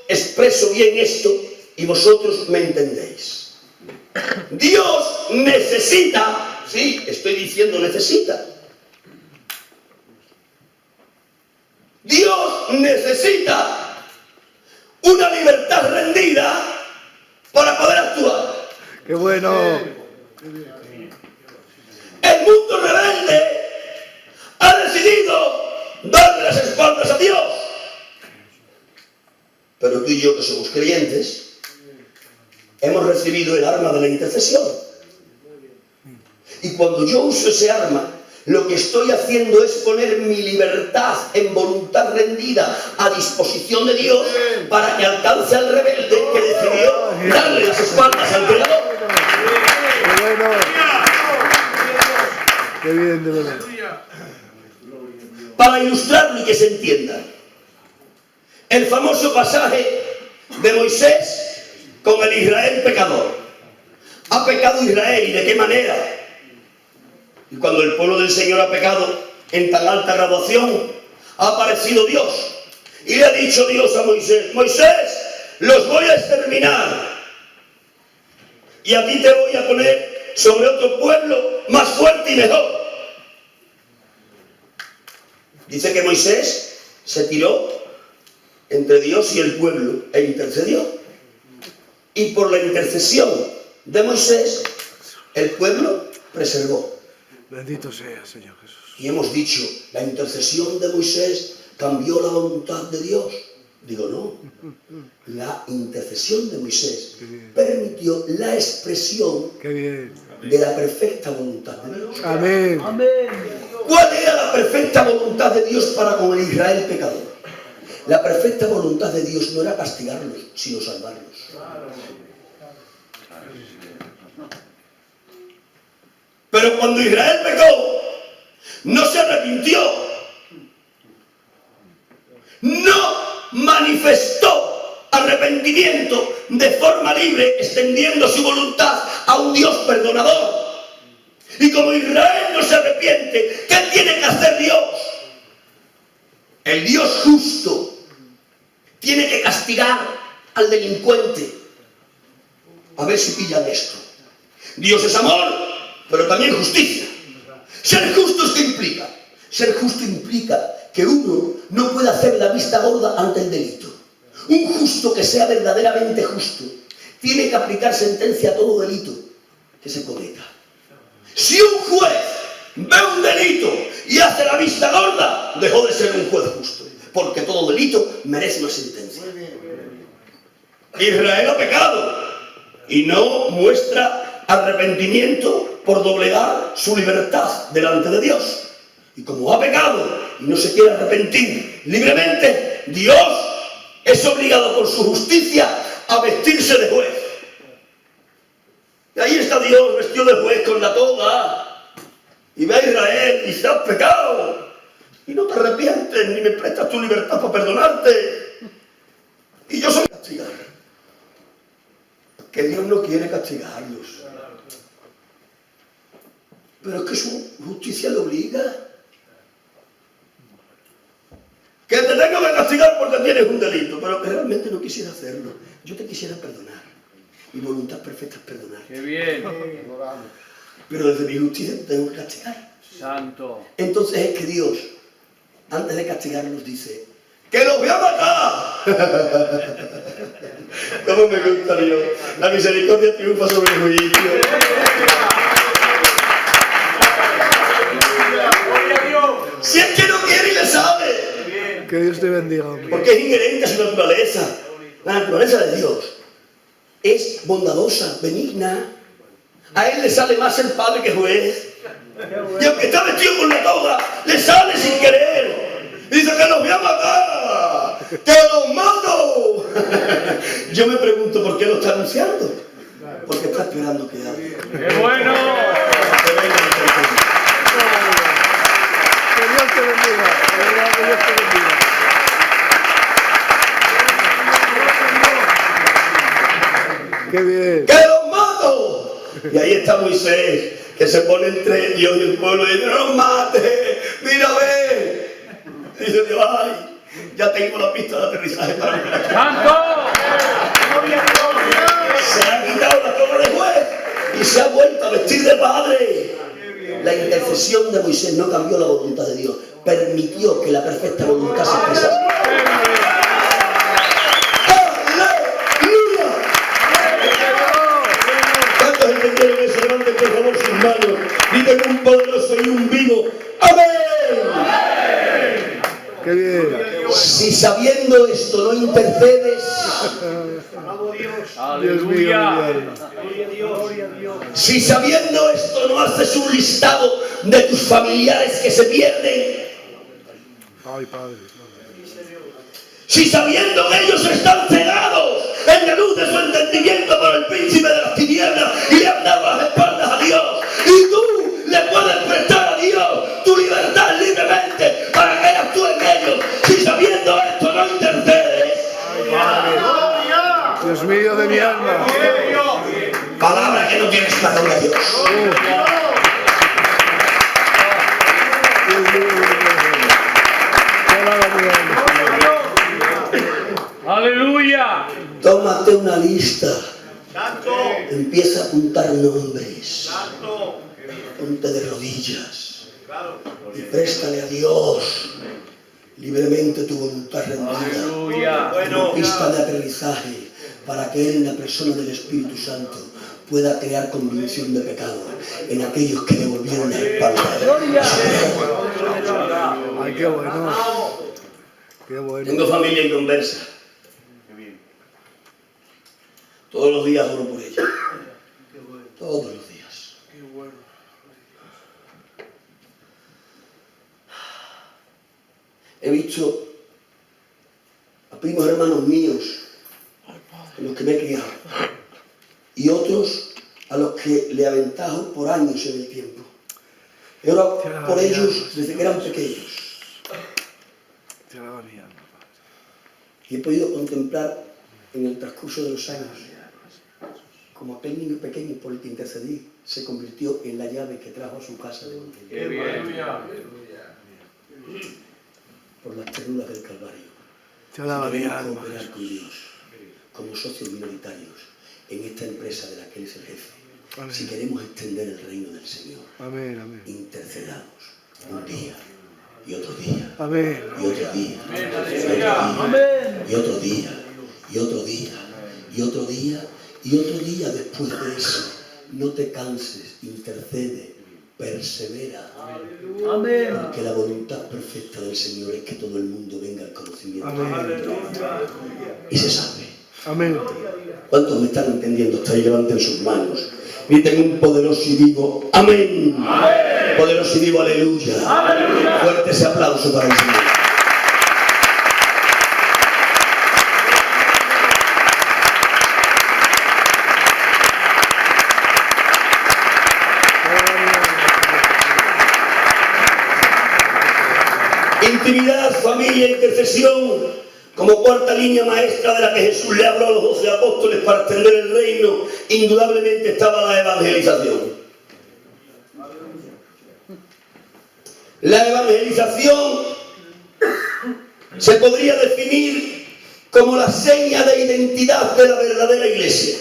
expreso bien esto y vosotros me entendéis. Dios necesita, sí, estoy diciendo necesita, Dios necesita una libertad rendida para poder actuar.
¡Qué bueno!
El mundo rebelde ha decidido darle las espaldas a Dios. Pero tú y yo, que somos creyentes, hemos recibido el arma de la intercesión. Y cuando yo uso ese arma, lo que estoy haciendo es poner mi libertad en voluntad rendida a disposición de Dios para que alcance al rebelde que decidió darle las espaldas al Creador.
¡Qué bueno! ¡Qué bien, de verdad!
Para ilustrarlo y que se entienda, el famoso pasaje de Moisés con el Israel pecador. Ha pecado Israel, ¿y de qué manera? Y cuando el pueblo del Señor ha pecado en tan alta graduación, ha aparecido Dios y le ha dicho Dios a Moisés: Moisés, los voy a exterminar y a ti te voy a poner sobre otro pueblo más fuerte y mejor. Dice que Moisés se tiró entre Dios y el pueblo e intercedió. Y por la intercesión de Moisés, el pueblo preservó.
Bendito sea, Señor Jesús.
Y hemos dicho, la intercesión de Moisés cambió la voluntad de Dios. Digo, no. La intercesión de Moisés permitió la expresión
¡Qué bien!
de la perfecta voluntad de Dios.
Amén.
¿Cuál era la perfecta voluntad de Dios para con el Israel pecador? La perfecta voluntad de Dios no era castigarlos, sino salvarlos. Pero cuando Israel pecó, no se arrepintió, no manifestó arrepentimiento de forma libre, extendiendo su voluntad a un Dios perdonador. Y como Israel no se arrepiente, ¿qué tiene que hacer Dios? El Dios justo tiene que castigar al delincuente. A ver si pillan esto. Dios es amor, pero también justicia. Ser justo, ¿qué implica? Ser justo implica que uno no puede hacer la vista gorda ante el delito. Un justo que sea verdaderamente justo tiene que aplicar sentencia a todo delito que se cometa. Si un juez ve un delito y hace la vista gorda, dejó de ser un juez justo, porque todo delito merece una sentencia. Israel ha pecado y no muestra arrepentimiento por doblegar su libertad delante de Dios. Y como ha pecado y no se quiere arrepentir libremente, Dios es obligado por su justicia a vestirse de juez. Y ahí está Dios vestido de juez con la toga y ve a Israel y dice: has pecado y no te arrepientes ni me prestas tu libertad para perdonarte, y yo soy castigar. Que Dios no quiere castigarlos, pero es que su justicia le obliga. Que te tengo que castigar porque tienes un delito, pero que realmente no quisiera hacerlo. Yo te quisiera perdonar. Mi voluntad perfecta es perdonar.
¡Qué bien!
Pero desde mi justicia te tengo que castigar.
Santo.
Entonces es que Dios, antes de castigarlos, dice: ¡que los voy a matar! ¿Cómo me gusta Dios? La misericordia triunfa sobre el juicio. Si es que no quiere y le sabe.
Que Dios te bendiga, hombre.
Porque es inherente a su naturaleza. La naturaleza de Dios es bondadosa, benigna. A él le sale más ser padre que juez. Y aunque está vestido con la toga, le sale sin querer. Y dice: que los voy a matar, que los mato. Yo me pregunto por qué lo está anunciando. Porque está esperando que hable.
¡Qué bueno!
Que Dios te bendiga. De verdad, que Dios te bendiga. ¡Qué bien!
¡Que los mato! Y ahí está Moisés, que se pone entre Dios y el pueblo y dice: ¡no los mates! ¡Mira, ve! Y dice Dios: ¡ay! Ya tengo la pista de aterrizaje para mi casa.
¡Santo!
Se ha quitado la toga de juez y se ha vuelto a vestir de padre. La intercesión de Moisés no cambió la voluntad de Dios, permitió que la perfecta voluntad se expresase. ¡Aleluya! ¿Cuántos entendieron eso? Levanten por favor sus manos y den un poderoso y un vivo ¡amén!
¡Qué bien!
Si sabiendo esto no intercedes,
Dios mío, mi
Aleluya.
alma.
si sabiendo esto no haces un listado de tus familiares que se pierden,
Ay, Padre.
si sabiendo que ellos están cegados en la luz de su entendimiento por el príncipe de las tinieblas y le han dado las espaldas a Dios, y tú le puedes prestar a Dios tu libertad libremente para que Él actúe en ellos, si sabiendo esto no intercedes,
Dios mío de mi alma.
palabra que no tienes para gloria a Dios.
Dios mío de mi alma. Te alaba mi alma.
Aleluya.
Tómate una lista, empieza a apuntar nombres, ponte de rodillas y préstale a Dios libremente tu voluntad rendida,
Aleluya.
como pista de aterrizaje para que Él, en la persona del Espíritu Santo, pueda crear convicción de pecado en aquellos que le volvieron la espalda.
Ay, qué bueno. Qué bueno.
Tengo familia inconversa. Todos los días oro por ella. Todos los días. He visto a primos hermanos míos, con los que me he criado, y otros a los que le aventajo por años en el tiempo. He orado por ellos desde que eran pequeños.
Te alaba mi alma, Padre.
Y he podido contemplar en el transcurso de los años como aquel niño pequeño por el que intercedí se convirtió en la llave que trajo a su casa de evangelio.
Qué bien.
Por las ternuras del Calvario.
Te alaba mi
Queremos
alma.
cooperar con Dios como socios minoritarios en esta empresa de la que Él es el jefe.
Amén.
Si queremos extender el reino del Señor,
Amén, amén.
intercedamos un día y otro día
Amén.
y otro día y otro día y otro día y otro día y otro día después de eso. No te canses, intercede, persevera,
Amén.
porque la voluntad perfecta del Señor es que todo el mundo venga al conocimiento
Amén.
y se salve.
Amén.
¿Cuántos me están entendiendo? Hasta ahí levanten sus manos. Griten un poderoso y vivo amén. Poderoso y vivo aleluya. Fuerte ese aplauso para el Señor. Intimidad, familia, intercesión, como cuarta línea maestra de la que Jesús le habló a los 12 apóstoles para extender el reino, indudablemente estaba la evangelización. La evangelización se podría definir como la seña de identidad de la verdadera iglesia.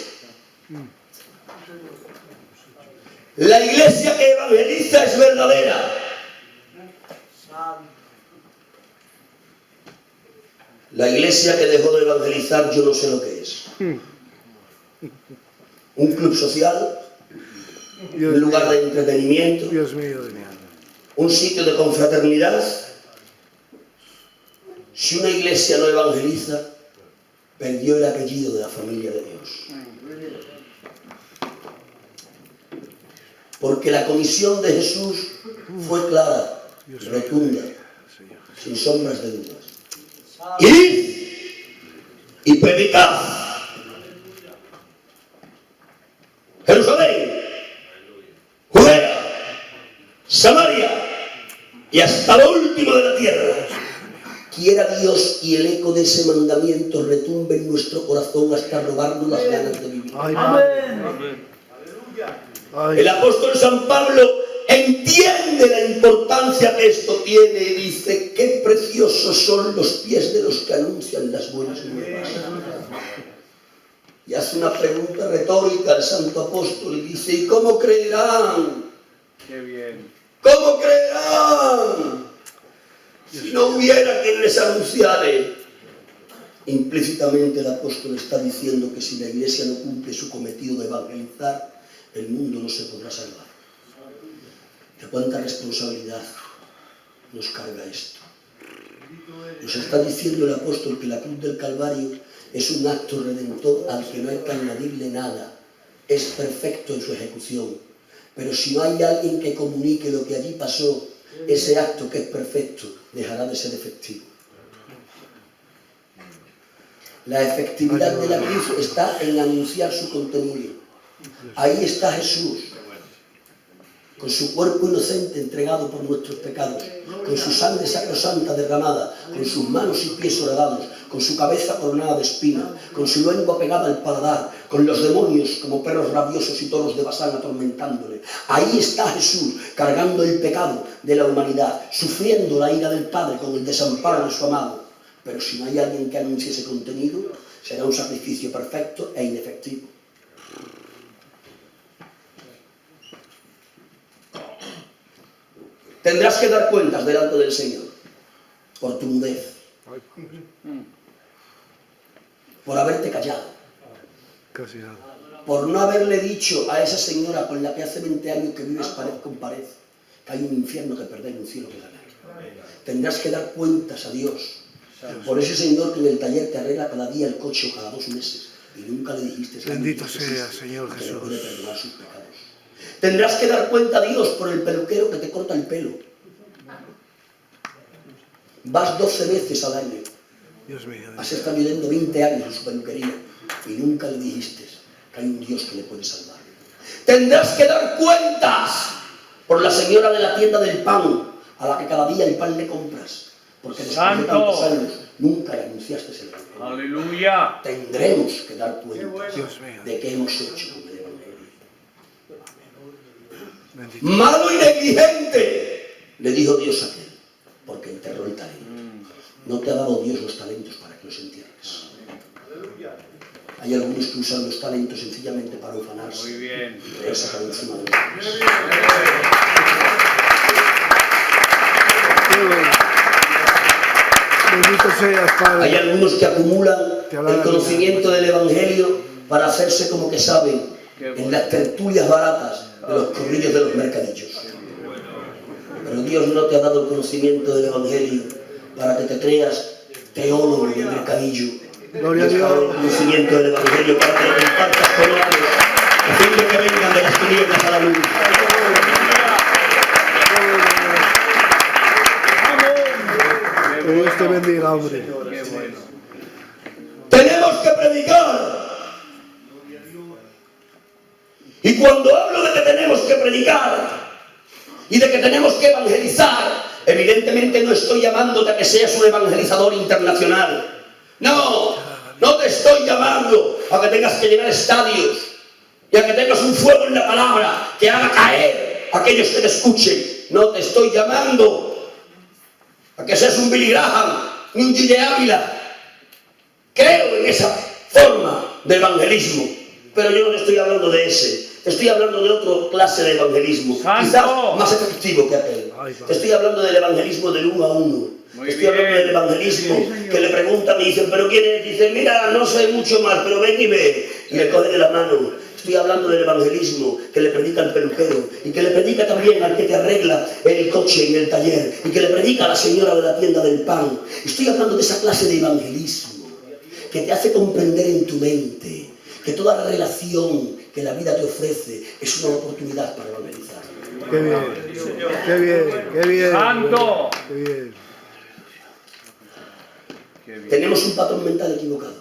La iglesia que evangeliza es verdadera. La iglesia que dejó de evangelizar, yo no sé lo que es. Un club social,
Dios
un lugar
mío.
de entretenimiento,
Dios mío de mi alma.
un sitio de confraternidad. Si una iglesia no evangeliza, perdió el apellido de la familia de Dios. Porque la comisión de Jesús fue clara, rotunda, sin sombras de dudas. Id y predicad. Jerusalén, Judea, Samaria y hasta lo último de la tierra. Quiera Dios y el eco de ese mandamiento retumbe en nuestro corazón hasta robarnos las ganas de vivir.
Ay,
Amén.
ay,
El apóstol San Pablo entiende la importancia que esto tiene y dice: qué preciosos son los pies de los que anuncian las buenas nuevas. Y hace una pregunta retórica al santo apóstol y dice: ¿y cómo creerán?
Qué bien.
¿Cómo creerán Si no hubiera quien les anunciare. Implícitamente el apóstol está diciendo que si la Iglesia no cumple su cometido de evangelizar, el mundo no se podrá salvar. ¿De cuánta responsabilidad nos carga esto? Nos está diciendo el apóstol que la cruz del Calvario es un acto redentor al que no hay que añadirle nada. Es perfecto en su ejecución. Pero si no hay alguien que comunique lo que allí pasó, ese acto que es perfecto dejará de ser efectivo. La efectividad de la cruz está en anunciar su contenido. Ahí está Jesús, con su cuerpo inocente entregado por nuestros pecados, con su sangre sacrosanta derramada, con sus manos y pies horadados, con su cabeza coronada de espina, con su lengua pegada al paladar, con los demonios como perros rabiosos y toros de Basán atormentándole. Ahí está Jesús, cargando el pecado de la humanidad, sufriendo la ira del Padre con el desamparo de su amado. Pero si no hay alguien que anuncie ese contenido, será un sacrificio perfecto e inefectivo. Tendrás que dar cuentas delante del Señor por tu mudez, por haberte callado,
Casi nada.
por no haberle dicho a esa señora con la que hace 20 años que vives pared con pared que hay un infierno que perder y un cielo que ganar. Tendrás que dar cuentas a Dios por ese señor que en el taller te arregla cada día el coche o cada 2 meses y nunca le dijiste
Bendito sea, Señor
que le puede
Jesús.
perdonar sus pecados. Tendrás que dar cuenta a Dios por el peluquero que te corta el pelo. Vas 12 veces al año.
Dios mío.
Has estado viviendo 20 años en su peluquería y nunca le dijiste que hay un Dios que le puede salvar. Tendrás que dar cuentas por la señora de la tienda del pan a la que cada día el pan le compras. Porque después de tantos años nunca le anunciaste el evangelio.
Aleluya.
Tendremos que dar cuenta
Dios mío.
de qué hemos hecho con el evangelio.
Bendito.
Malo y negligente, le dijo Dios a aquel, porque enterró el talento. No te ha dado Dios los talentos para que los entierres. Hay algunos que usan los talentos sencillamente para ufanarse.
Muy bien.
Y querer sacar encima de los demás.
Qué bueno. Bendito seas,
Hay
Padre.
algunos que acumulan
Te alabo,
el conocimiento del Evangelio para hacerse como que saben en las tertulias baratas de los corrillos de los mercadillos. Pero Dios no te ha dado el conocimiento del Evangelio para que te creas teólogo de mercadillo.
Gloria a
Dios te ha dado el
Dios.
conocimiento del Evangelio para que lo compartas con otros, haciendo que vengan de las tinieblas a la luz.
Que Dios te bendiga, hombre.
Qué bueno.
Tenemos que predicar. Y cuando hablo de que tenemos que predicar y de que tenemos que evangelizar, evidentemente no estoy llamándote a que seas un evangelizador internacional. No, no te estoy llamando a que tengas que llenar estadios y a que tengas un fuego en la palabra que haga caer a aquellos que te escuchen. No te estoy llamando a que seas un Billy Graham ni un Gille Ávila. Creo en esa forma de evangelismo, pero yo no te estoy hablando de ese. Te estoy hablando de otra clase de evangelismo,
¡Santo!
quizás más efectivo que aquel. Te estoy hablando del evangelismo del 1 a 1.
Muy
Te estoy hablando
bien.
del evangelismo que le preguntan y dicen, ¿pero quién es? Dicen, mira, no sé mucho más, pero ven y ve. Y le cogen de la mano. Estoy hablando del evangelismo que le predica al peluquero y que le predica también al que te arregla el coche en el taller y que le predica a la señora de la tienda del pan. Estoy hablando de esa clase de evangelismo que te hace comprender en tu mente que toda relación que la vida te ofrece es una oportunidad para evangelizar.
Qué bien. Qué bien. Qué bien.
Santo.
Qué bien.
Qué bien.
Tenemos un patrón mental equivocado.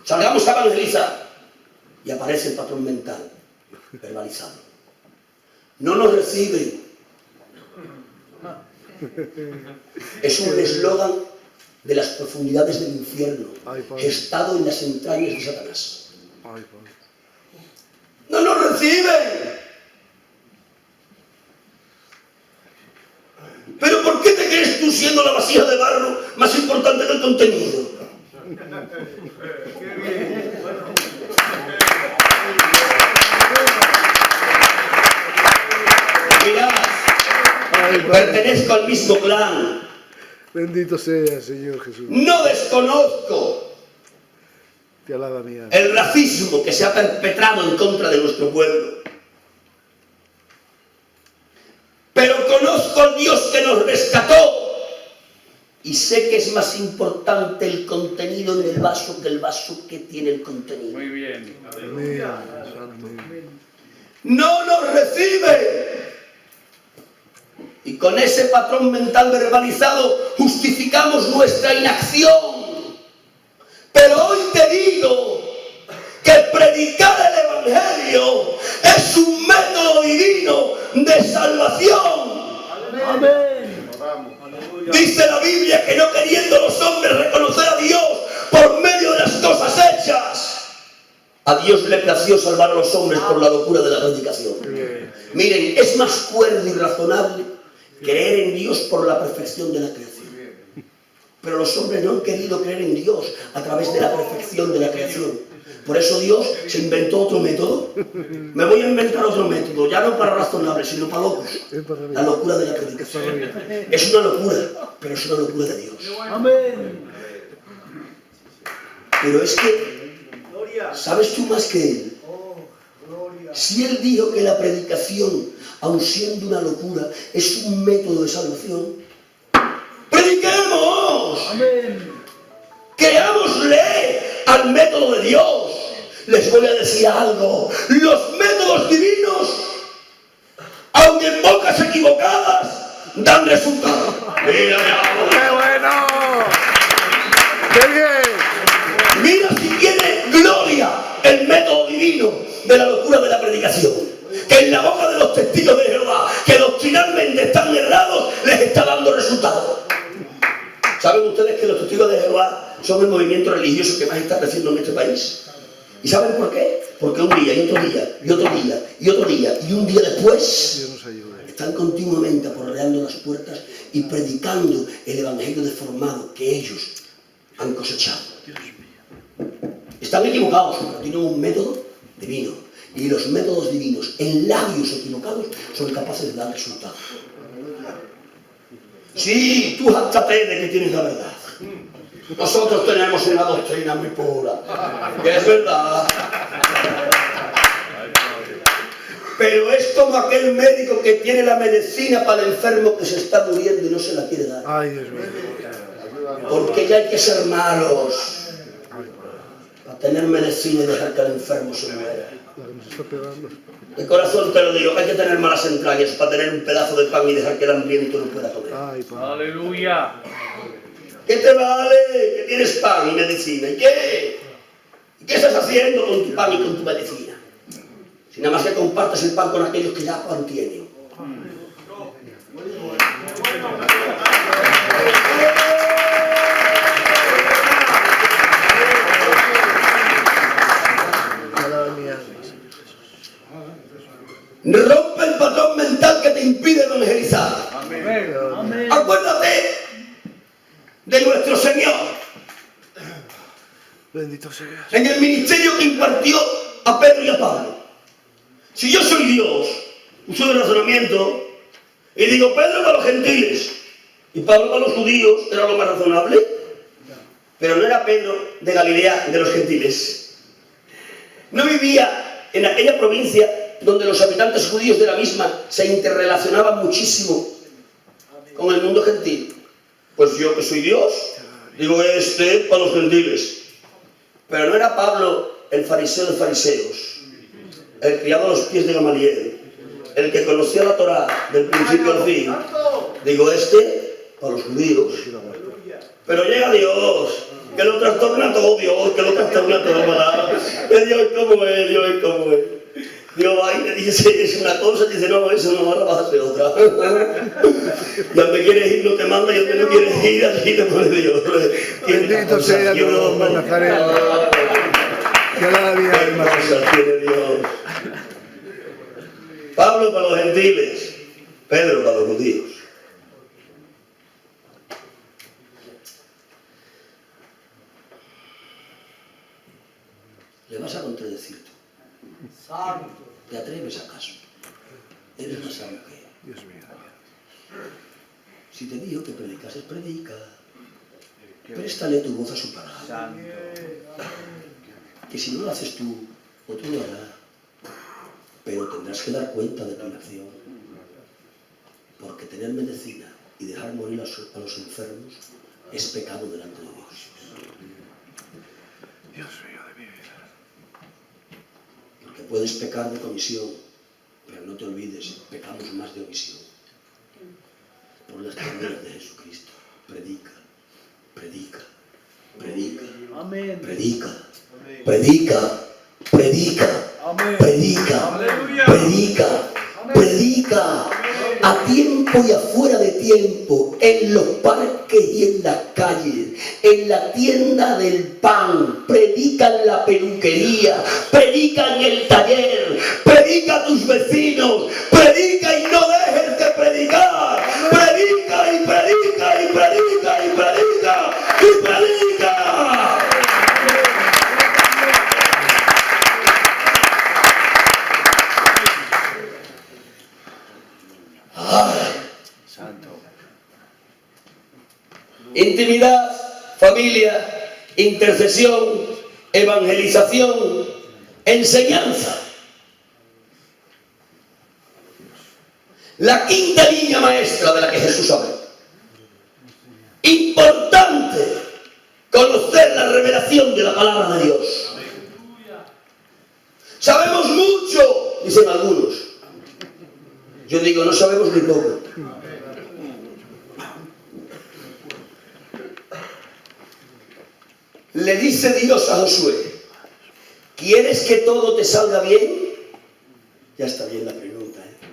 Salgamos a evangelizar y aparece el patrón mental verbalizado. No nos reciben. Es un eslogan de las profundidades del infierno,
Ay, Padre.
gestado en las entrañas de Satanás.
Ay, Padre.
¡No nos reciben! ¿Pero por qué te crees tú, siendo la vasija de barro, más importante que el contenido? Mirad,
Ay, Padre.
pertenezco al mismo clan.
Bendito sea, Señor Jesús.
No desconozco
Te alaba mi alma.
el racismo que se ha perpetrado en contra de nuestro pueblo. Pero conozco al Dios que nos rescató y sé que es más importante el contenido en el vaso que el vaso que tiene el contenido.
Muy bien.
Amén. Santo.
No nos recibe. Y con ese patrón mental verbalizado justificamos nuestra inacción. Pero hoy te digo que predicar el Evangelio es un método divino de salvación.
Amén.
Dice la Biblia que no queriendo los hombres reconocer a Dios por medio de las cosas hechas, a Dios le plació salvar a los hombres por la locura de la predicación. Miren, es más cuerdo y razonable creer en Dios por la perfección de la creación. Pero los hombres no han querido creer en Dios a través de la perfección de la creación. Por eso Dios se inventó otro método. Me voy a inventar otro método, ya no para razonables, sino para locos. La locura de la predicación. Es una locura, pero es una locura de Dios.
Amén.
Pero es que, ¿sabes tú más que Él? Si Él dijo que la predicación, aun siendo una locura, es un método de salvación, ¡prediquemos!
Amén.
Creámosle al método de Dios. Les voy a decir algo. Los métodos divinos, aunque en bocas equivocadas, dan resultados. Mira,
¡Qué bueno! ¡Qué bien!
mira si tiene gloria el método divino de la locura de la predicación. Que en la boca de los testigos de Jehová, que doctrinalmente están errados, les está dando resultados. ¿Saben ustedes que los testigos de Jehová son el movimiento religioso que más está creciendo en este país? ¿Y saben por qué? Porque un día y otro día y otro día y otro día y un día después
Dios nos ayude.
están continuamente aporreando las puertas y predicando el evangelio deformado que ellos han cosechado. Están equivocados porque tienen un método divino y los métodos divinos en labios equivocados son capaces de dar resultados. Sí, tú jactate de que tienes la verdad. Nosotros tenemos una doctrina muy pura, que es verdad. Pero es como aquel médico que tiene la medicina para el enfermo que se está muriendo y no se la quiere dar.
Ay, Dios mío.
Porque ya hay que ser malos para tener medicina y dejar que el enfermo se muera.
La que nos está pegando.
De corazón te lo digo, hay que tener malas entrañas para tener un pedazo de pan y dejar que el hambriento no pueda comer.
Ay, Padre.
Aleluya.
¿Qué te vale que tienes pan y medicina? ¿Y qué? ¿Y qué estás haciendo con tu pan y con tu medicina? Si nada más que compartes el pan con aquellos que ya pan tienen.
Te alaba mi alma.
Rompe el patrón mental que te impide evangelizar.
Amén.
Acuérdate de nuestro Señor
Bendito sea.
en el ministerio que impartió a Pedro y a Pablo. Si yo soy Dios, uso el razonamiento y digo Pedro para los gentiles y Pablo para los judíos, era lo más razonable. Pero no era Pedro de Galilea, de los gentiles. No vivía en aquella provincia donde los habitantes judíos de la misma se interrelacionaban muchísimo con el mundo gentil. Pues yo que soy Dios, digo para los gentiles. Pero no era Pablo el fariseo de fariseos, el criado a los pies de Gamaliel, el que conocía la Torá del principio al fin. Digo para los judíos. Pero llega Dios, que lo trastorna todo, Dios, que lo trastorna todo, ¿verdad? Que Dios como es, Dios es como es. Dios va y le dice, es una cosa, y dice, no, eso no, ahora vas a hacer otra. Y donde quieres ir no te manda, y donde no quieres ir, aquí te pone Dios.
Bendito sea tu nombre, Nazareno. Te alaba mi alma.
Cosas tiene Dios. Pablo para los gentiles, Pedro para los judíos. ¿Le vas a contradecir tú? ¿Te atreves acaso? Eres más sabio que él.
Dios mío.
Si te digo que predicases, predica. Préstale tu voz a su palabra.
Santo.
Que si no lo haces tú, otro lo hará. Pero tendrás que dar cuenta de tu inacción. Porque tener medicina y dejar morir a los enfermos es pecado delante de Dios.
Dios mío de mi vida.
Porque puedes pecar de comisión, pero no te olvides, pecamos más de omisión. Por las palabras de Jesucristo. Predica, predica, predica,
Amén.
predica, predica, predica,
Amén.
predica,
Aleluya.
predica, predica. A tiempo y afuera de tiempo, en los parques y en las calles, en la tienda del pan, predica en la peluquería, predica en el taller, predica a tus vecinos, predica y no dejes de predicar, predica y predica y predica y predica y predica.
Santo.
Intimidad, familia, intercesión, evangelización, enseñanza. La quinta línea maestra de la que Jesús habla. Importante conocer la revelación de la palabra de Dios. Sabemos mucho, dicen algunos. Yo digo, no sabemos ni poco. Le dice Dios a Josué, ¿quieres que todo te salga bien? Ya está bien la pregunta, ¿eh?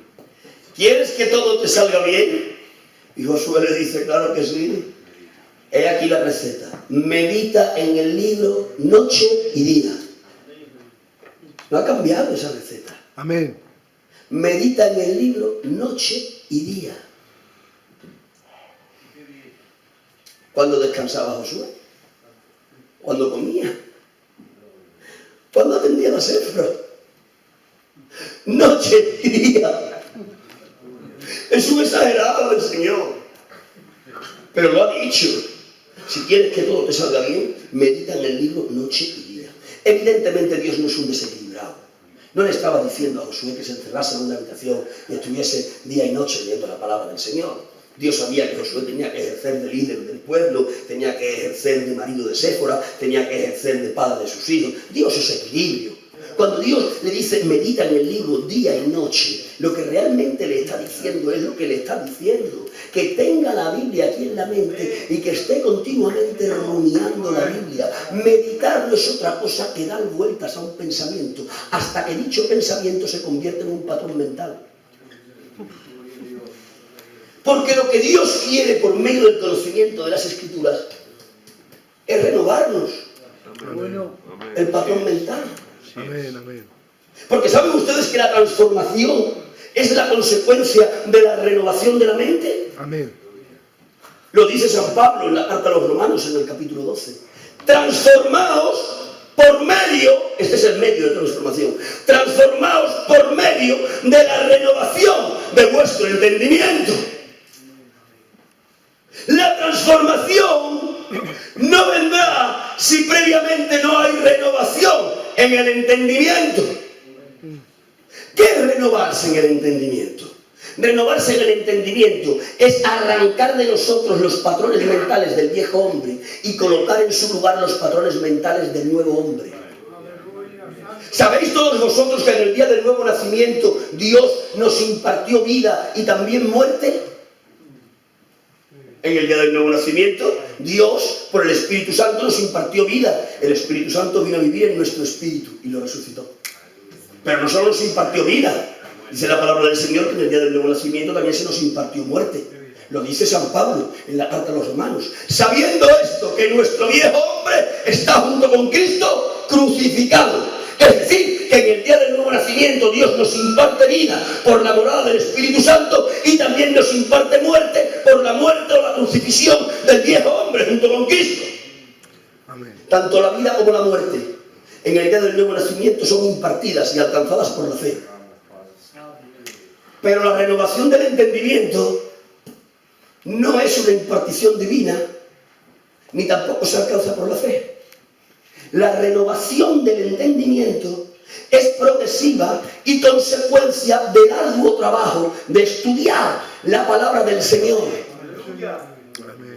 ¿Quieres que todo te salga bien? Y Josué le dice, claro que sí. He aquí la receta. Medita en el libro noche y día. No ha cambiado esa receta.
Amén.
Medita en el libro noche y día. ¿Cuándo descansaba Josué? Cuando comía. Cuando atendía la Séfora. Noche y día. Es un exagerado del Señor. Pero lo ha dicho. Si quieres que todo te salga bien, medita en el libro noche y día. Evidentemente Dios no es un desequilibrado. No le estaba diciendo a Josué que se encerrase en una habitación y estuviese día y noche leyendo la palabra del Señor. Dios sabía que Josué tenía que ejercer de líder del pueblo, tenía que ejercer de marido de Séfora, tenía que ejercer de padre de sus hijos. Dios es equilibrio. Cuando Dios le dice medita en el libro día y noche, lo que realmente le está diciendo es lo que le está diciendo. Que tenga la Biblia aquí en la mente y que esté continuamente rumiando la Biblia. Meditar no es otra cosa que dar vueltas a un pensamiento hasta que dicho pensamiento se convierte en un patrón mental. Porque lo que Dios quiere por medio del conocimiento de las Escrituras es renovarnos
Bueno.
el patrón mental.
Amén, amén.
Porque ¿saben ustedes que la transformación es la consecuencia de la renovación de la mente?
Amén.
Lo dice San Pablo en la carta a los Romanos en el capítulo 12. Transformaos por medio, este es el medio de transformación, transformaos por medio de la renovación de vuestro entendimiento. La transformación no vendrá si previamente no hay renovación en el entendimiento. ¿Qué es renovarse en el entendimiento? Renovarse en el entendimiento es arrancar de nosotros los patrones mentales del viejo hombre y colocar en su lugar los patrones mentales del nuevo hombre. ¿Sabéis todos vosotros que en el día del nuevo nacimiento Dios nos impartió vida y también muerte? En el día del nuevo nacimiento, Dios, por el Espíritu Santo, nos impartió vida. El Espíritu Santo vino a vivir en nuestro espíritu y lo resucitó. Pero no solo nos impartió vida. Dice la palabra del Señor que en el día del nuevo nacimiento también se nos impartió muerte. Lo dice San Pablo en la carta a los Romanos. Sabiendo esto, que nuestro viejo hombre está junto con Cristo crucificado. Es decir, que en el día del nuevo nacimiento Dios nos imparte vida por la morada del Espíritu Santo y también nos imparte muerte por la muerte o la crucifixión del viejo hombre junto con Cristo.
Amén.
Tanto la vida como la muerte en el día del nuevo nacimiento son impartidas y alcanzadas por la fe. Pero la renovación del entendimiento no es una impartición divina, ni tampoco se alcanza por la fe. La renovación del entendimiento es progresiva y consecuencia del arduo trabajo de estudiar la palabra del Señor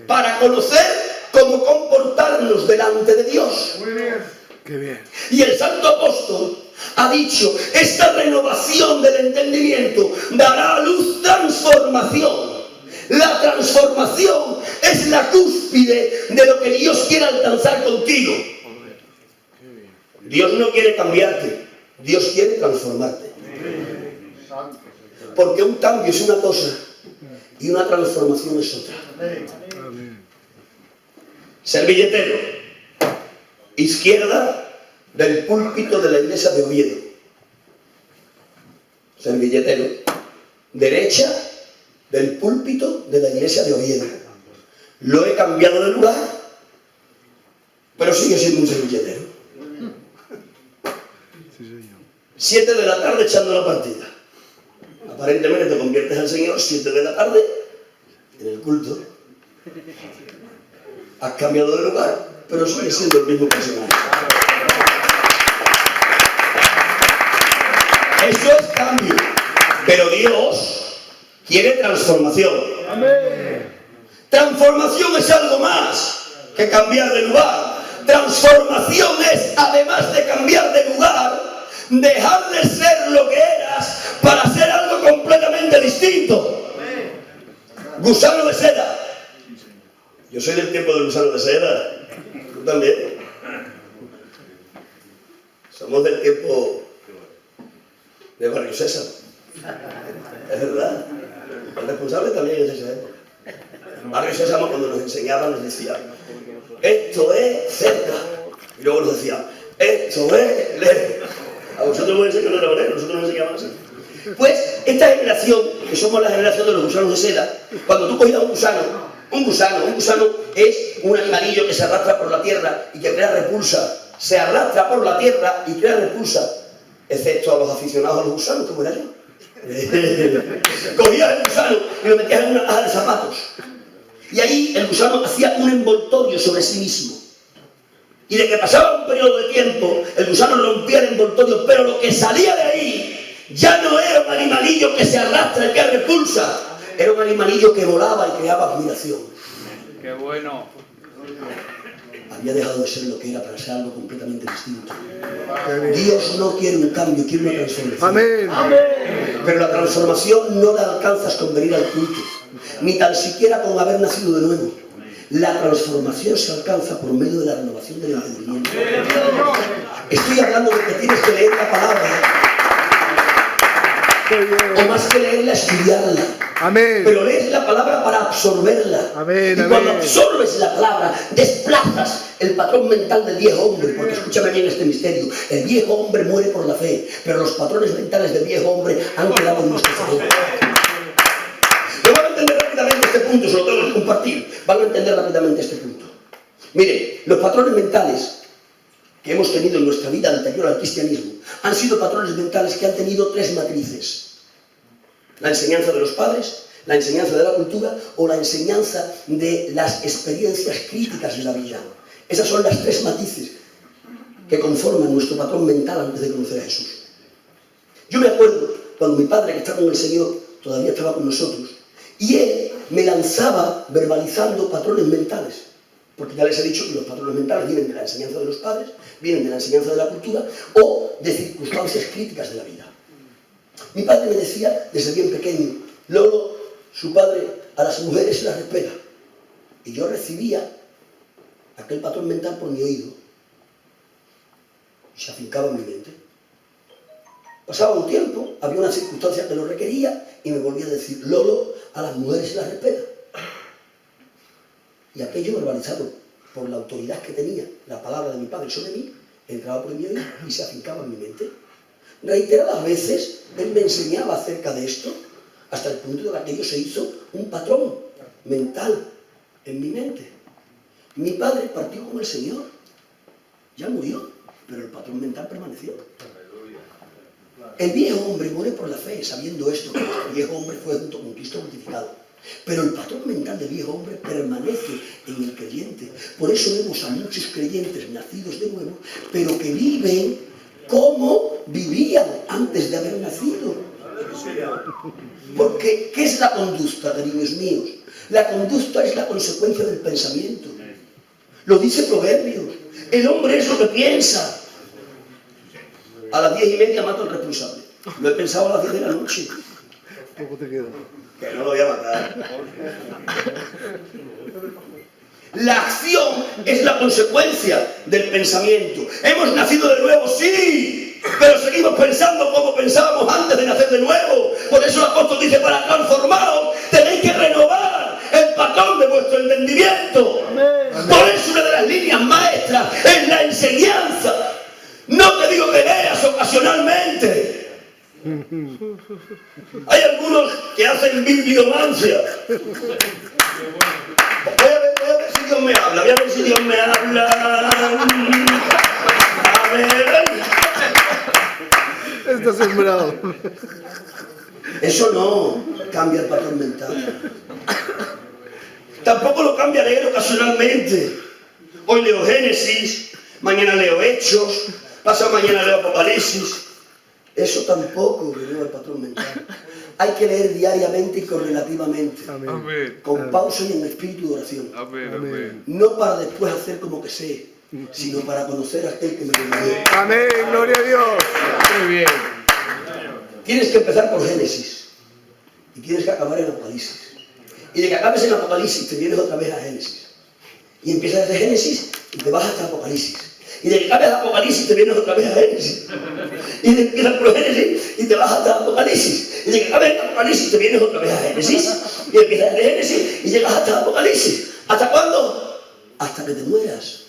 para conocer cómo comportarnos delante de Dios.
Qué bien.
Y el Santo Apóstol ha dicho, esta renovación del entendimiento dará a luz transformación. La transformación es la cúspide de lo que Dios quiere alcanzar contigo. Dios no quiere cambiarte, Dios quiere transformarte. Porque un cambio es una cosa y una transformación es otra. Servilletero, izquierda del púlpito de la iglesia de Oviedo. Servilletero, derecha del púlpito de la iglesia de Oviedo. Lo he cambiado de lugar, pero sigue siendo un servilletero. 7 de la tarde echando la partida. Aparentemente te conviertes al Señor 7 de la tarde en el culto. Has cambiado de lugar, pero sigue siendo el mismo personaje. Eso es cambio. Pero Dios quiere transformación. Transformación es algo más que cambiar de lugar. Transformación es, además de cambiar de lugar, dejar de ser lo que eras para ser algo completamente distinto. Gusano de seda. Yo soy del tiempo del gusano de seda. Tú también. Somos del tiempo de Barrio Sésamo. Es verdad. El responsable también es de esa época. Barrio Sésamo, cuando nos enseñaban, nos decía, esto es cerca. Y luego nos decía, esto es lejos. A vosotros os enseñan de otra manera, nosotros nos enseñaban así. Pues esta generación, que somos la generación de los gusanos de seda, cuando tú cogías un gusano es un animalillo que se arrastra por la tierra y que crea repulsa. Se arrastra por la tierra y crea repulsa. Excepto a los aficionados a los gusanos, como era yo. Cogías el gusano y lo metías en una caja de zapatos. Y ahí el gusano hacía un envoltorio sobre sí mismo. Y de que pasaba un periodo de tiempo, el gusano rompía el envoltorio, pero lo que salía de ahí ya no era un animalillo que se arrastra y que repulsa, era un animalillo que volaba y creaba admiración.
¡Qué bueno!
Había dejado de ser lo que era para ser algo completamente distinto. Dios no quiere un cambio, quiere una transformación.
Amén.
Pero la transformación no la alcanzas con venir al culto, ni tan siquiera con haber nacido de nuevo. La transformación se alcanza por medio de la renovación del entendimiento. Estoy hablando de que tienes que leer la palabra, o más que leerla, estudiarla.
Amén.
Pero lees la palabra para absorberla.
Amén,
y cuando
amén.
absorbes la palabra, desplazas el patrón mental del viejo hombre. Porque escúchame bien este misterio. El viejo hombre muere por la fe, pero los patrones mentales del viejo hombre han quedado en nuestro cerebro. Van a entender rápidamente este punto, se lo tengo que compartir. Van a entender rápidamente este punto. Mire, los patrones mentales que hemos tenido en nuestra vida anterior al cristianismo han sido patrones mentales que han tenido 3 matrices. La enseñanza de los padres, la enseñanza de la cultura o la enseñanza de las experiencias críticas de la vida. Esas son las 3 matices que conforman nuestro patrón mental antes de conocer a Jesús. Yo me acuerdo cuando mi padre, que está con el Señor, todavía estaba con nosotros, y él me lanzaba verbalizando patrones mentales. Porque ya les he dicho que los patrones mentales vienen de la enseñanza de los padres, vienen de la enseñanza de la cultura o de circunstancias críticas de la vida. Mi padre me decía desde bien pequeño, Lolo, su padre a las mujeres las respeta. Y yo recibía aquel patrón mental por mi oído y se afincaba en mi mente. Pasaba un tiempo, había una circunstancia que lo requería y me volvía a decir, Lolo, a las mujeres se las respeta. Y aquello verbalizado por la autoridad que tenía la palabra de mi padre sobre mí, entraba por mi oído y se afincaba en mi mente. Reiteradas veces él me enseñaba acerca de esto, hasta el punto de que aquello se hizo un patrón mental en mi mente. Mi padre partió con el Señor, ya murió, pero el patrón mental permaneció. El viejo hombre muere por la fe, sabiendo esto, que el viejo hombre fue junto con Cristo mortificado. Pero el patrón mental del viejo hombre permanece en el creyente. Por eso vemos a muchos creyentes nacidos de nuevo, pero que viven como vivían antes de haber nacido. Porque, ¿qué es la conducta, cariños míos? La conducta es la consecuencia del pensamiento. Lo dice Proverbios. El hombre es lo que piensa. A las 10:30 mato al responsable. Lo he pensado a las 10 de la noche.
Poco te queda.
Que no lo voy a matar. La acción es la consecuencia del pensamiento. Hemos nacido de nuevo, sí, pero seguimos pensando como pensábamos antes de nacer de nuevo. Por eso el apóstol dice, para transformaros tenéis que renovar el patrón de vuestro entendimiento. Por eso una de las líneas maestras es la enseñanza. No te digo que leas ocasionalmente. Hay algunos que hacen bibliomancia. Voy a ver si Dios me habla, voy a ver si Dios me habla. A ver.
Está sembrado.
Eso no cambia el patrón mental. Tampoco lo cambia leer ocasionalmente. Hoy leo Génesis, mañana leo Hechos, pasado mañana leo Apocalipsis. Eso tampoco renueva el patrón mental. Hay que leer diariamente y correlativamente.
Amén.
Con pausa y en espíritu de oración.
Amén.
No para después hacer como que sé, sino para conocer a aquel que me envió.
Amén. Gloria a Dios.
Muy bien.
Tienes que empezar por Génesis y tienes que acabar en Apocalipsis. Y de que acabes en Apocalipsis te vienes otra vez a Génesis. Y empiezas desde Génesis y te vas hasta Apocalipsis. Y de que acabes Apocalipsis te vienes otra vez a Génesis. Y de que empiezas por Génesis y te vas hasta Apocalipsis. Y de que acabes Apocalipsis te vienes otra vez a Génesis. Y empiezas desde Génesis y llegas hasta Apocalipsis. ¿Hasta cuándo? Hasta que te mueras.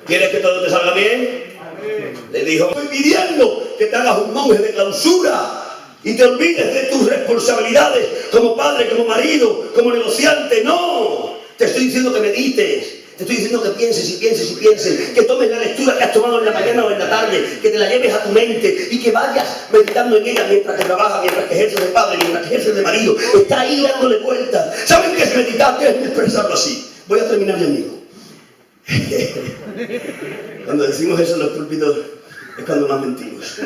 ¿Quieres que todo te salga bien? Le dijo, estoy pidiendo que te hagas un monje de clausura y te olvides de tus responsabilidades como padre, como marido, como negociante. No, te estoy diciendo que medites, te estoy diciendo que pienses y pienses y pienses, que tomes la lectura que has tomado en la mañana o en la tarde, que te la lleves a tu mente y que vayas meditando en ella mientras que trabajas, mientras que ejerces de padre, mientras que ejerces de marido. Está ahí dándole vueltas. ¿Saben qué es meditar? Déjenme expresarlo así. Voy a terminar ya mismo. Cuando decimos eso en los púlpitos es cuando más mentimos.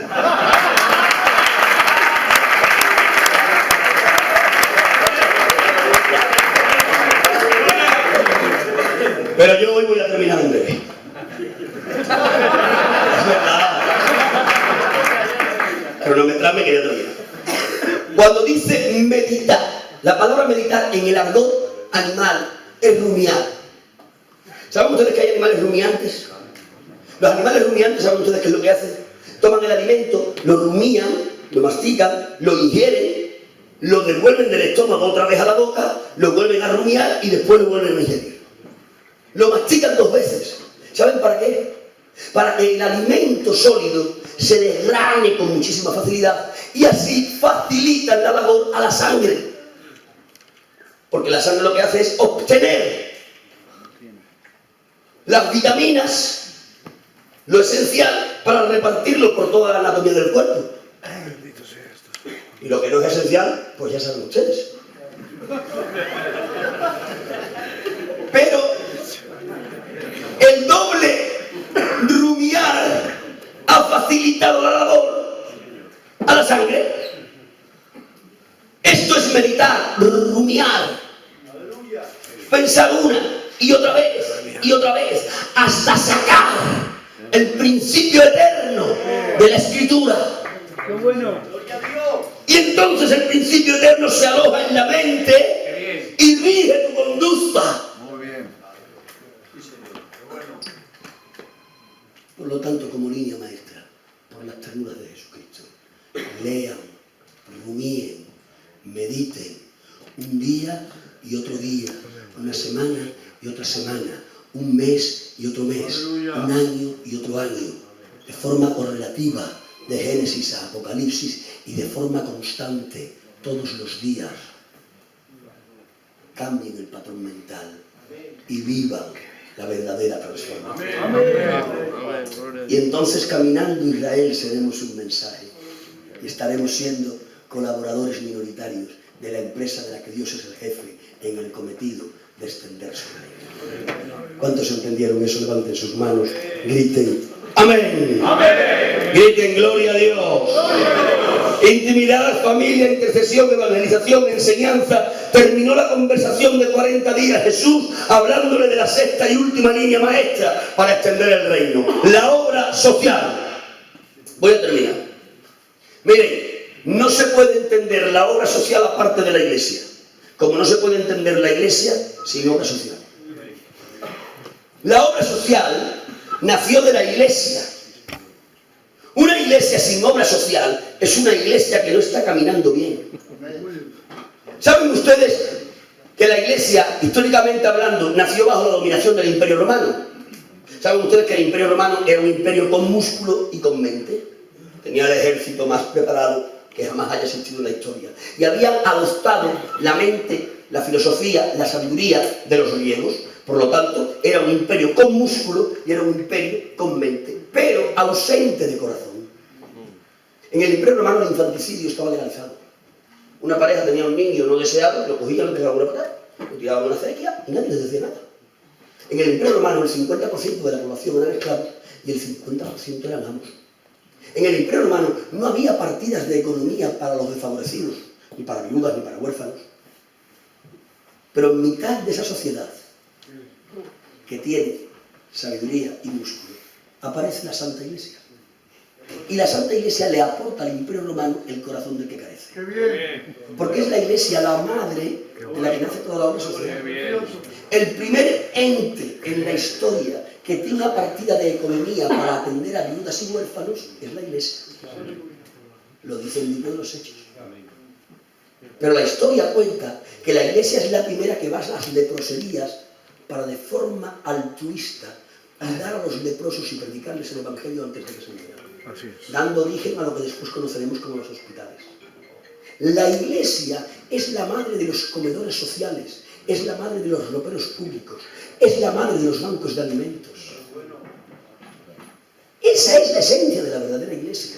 Pero yo hoy voy a terminar en breve. Es verdad. Cronometrarme que ya termino. Cuando dice meditar, la palabra meditar en el argot animal es rumiar. ¿Saben ustedes que hay animales rumiantes? Los animales rumiantes, ¿saben ustedes qué es lo que hacen? Toman el alimento, lo rumían, lo mastican, lo ingieren, lo devuelven del estómago otra vez a la boca, lo vuelven a rumiar y después lo vuelven a ingerir. Lo mastican 2 veces. ¿Saben para qué? Para que el alimento sólido se desgrane con muchísima facilidad y así facilitan la labor a la sangre. Porque la sangre lo que hace es obtener las vitaminas, lo esencial para repartirlo por toda la anatomía del cuerpo. Y lo que no es esencial, pues ya saben ustedes. Pero el doble rumiar ha facilitado la labor a la sangre. Esto es meditar, rumiar, pensar una y otra vez, hasta sacar el principio eterno de la Escritura.
¡Qué bueno!
Y entonces el principio eterno se aloja en la mente y rige tu conducta.
Muy bien.
Por lo tanto, como línea maestra, por las ternuras de Jesucristo, lean, rumíen, mediten, un día y otro día, una semana y otra semana, un mes y otro mes, un año y otro año, de forma correlativa, de Génesis a Apocalipsis y de forma constante, todos los días. Cambien el patrón mental y vivan la verdadera transformación.
Amén.
Y entonces, caminando Israel, seremos un mensaje y estaremos siendo colaboradores minoritarios de la empresa de la que Dios es el jefe en el cometido de extender su reino. ¿Cuántos entendieron eso? Levanten sus manos, griten ¡amén! ¡Amén! Griten gloria a Dios. Intimidad, familia, intercesión, evangelización, enseñanza. Terminó la conversación de 40 días Jesús hablándole de la sexta y última línea maestra para extender el reino, la obra social. Voy a terminar. Miren, no se puede entender la obra social aparte de la iglesia, como no se puede entender la iglesia sin obra social. La obra social nació de la iglesia. Una iglesia sin obra social es una iglesia que no está caminando bien. ¿Saben ustedes que la iglesia, históricamente hablando, nació bajo la dominación del Imperio Romano? ¿Saben ustedes que el Imperio Romano era un imperio con músculo y con mente? Tenía el ejército más preparado que jamás haya existido en la historia. Y habían adoptado la mente, la filosofía, la sabiduría de los griegos. Por lo tanto, era un imperio con músculo y era un imperio con mente, pero ausente de corazón. En el Imperio Romano el infanticidio estaba legalizado. Una pareja tenía un niño no deseado, lo cogían, le pegaban una patada, lo tiraban a una acequia y nadie les decía nada. En el Imperio Romano el 50% de la población eran esclavos y el 50% eran amos. En el Imperio Romano no había partidas de economía para los desfavorecidos, ni para viudas, ni para huérfanos. Pero en mitad de esa sociedad que tiene sabiduría y músculo, aparece la Santa Iglesia. Y la Santa Iglesia le aporta al Imperio Romano el corazón del que carece. Porque es la Iglesia la madre de la que nace toda la obra social. El primer ente en la historia que tiene una partida de economía para atender a viudas y huérfanos es la Iglesia. Lo dice el libro de los Hechos. Pero la historia cuenta que la Iglesia es la primera que va a las leproserías para de forma altruista ayudar a los leprosos y predicarles el Evangelio antes de que se murieran, dando origen a lo que después conoceremos como los hospitales. La Iglesia es la madre de los comedores sociales, es la madre de los roperos públicos, es la madre de los bancos de alimentos. Esa es la esencia de la verdadera Iglesia.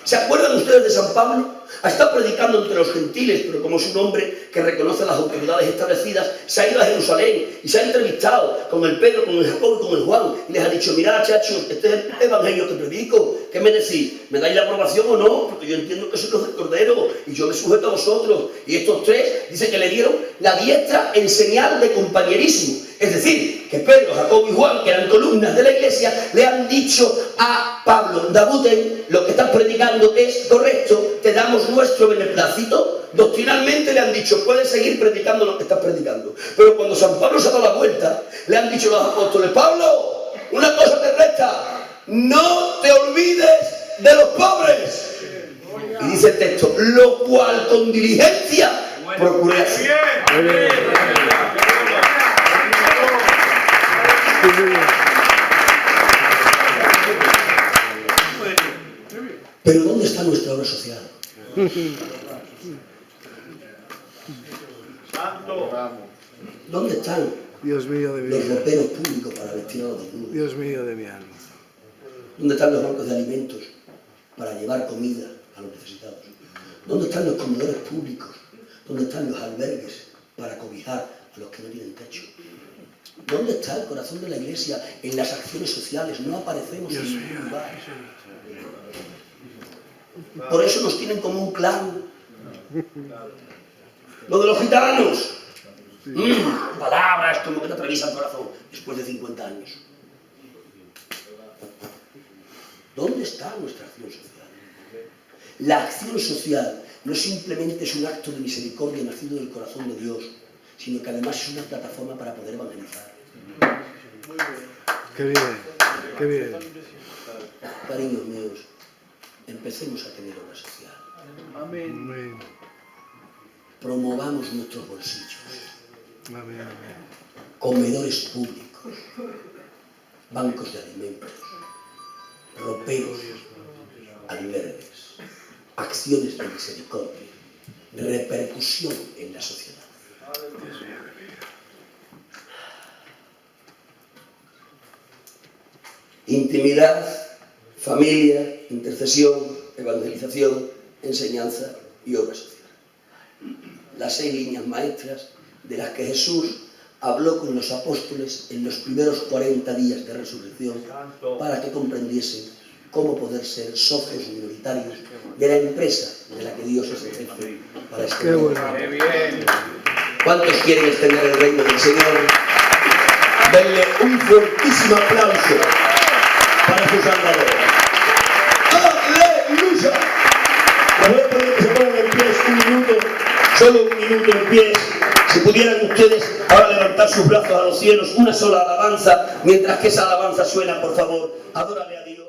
¿Se acuerdan ustedes de San Pablo? Ha estado predicando entre los gentiles, pero como es un hombre que reconoce las autoridades establecidas, se ha ido a Jerusalén y se ha entrevistado con el Pedro, con el Jacobo y con el Juan, y les ha dicho: mirad, chachos, este es el evangelio que predico, ¿qué me decís? ¿Me dais la aprobación o no? Porque yo entiendo que sois los del Cordero y yo me sujeto a vosotros. Y estos tres dicen que le dieron la diestra en señal de compañerismo. Es decir, que Pedro, Jacobo y Juan, que eran columnas de la iglesia, le han dicho a Pablo: Dabuten, lo que estás predicando es correcto, te damos nuestro beneplácito. Doctrinalmente le han dicho: puedes seguir predicando lo que estás predicando. Pero cuando San Pablo se ha dado la vuelta, le han dicho los apóstoles: Pablo, una cosa te resta, no te olvides de los pobres. Y dice el texto: lo cual con diligencia procuré hacer. Pero ¿dónde está nuestra obra social? ¿Dónde están
Dios mío de mi
los
alma.
roperos públicos para vestir a los desnudos?
Dios mío de mi alma.
¿Dónde están los bancos de alimentos para llevar comida a los necesitados? ¿Dónde están los comedores públicos? ¿Dónde están los albergues para cobijar a los que no tienen techo? ¿Dónde está el corazón de la iglesia en las acciones sociales? No aparecemos en ningún lugar. Por eso nos tienen como un clan. Lo de los gitanos. Palabras como que te atraviesan el corazón después de 50 años. ¿Dónde está nuestra acción social? La acción social no simplemente es un acto de misericordia nacido del corazón de Dios, sino que además es una plataforma para poder evangelizar.
Qué bien, qué bien.
Cariños míos, empecemos a tener obra social.
Amén.
Amén.
Promovamos nuestros bolsillos.
Amén, amén.
Comedores públicos, bancos de alimentos, roperos, albergues, acciones de misericordia, repercusión en la sociedad. intimidad, familia, intercesión, evangelización, enseñanza y obra social. Las 6 líneas maestras de las que Jesús habló con los apóstoles en los primeros 40 días de resurrección para que comprendiesen cómo poder ser socios minoritarios de la empresa de la que Dios es el jefe para este
Qué bueno.
¡Qué bien!
¿Cuántos quieren extender el reino del Señor? Denle un fuertísimo aplauso para su Salvador. ¡Aleluya! Les voy a pedir que se pongan en pie un minuto, solo un minuto en pie. Si pudieran ustedes ahora levantar sus brazos a los cielos, una sola alabanza, mientras que esa alabanza suena, por favor, adórale a Dios.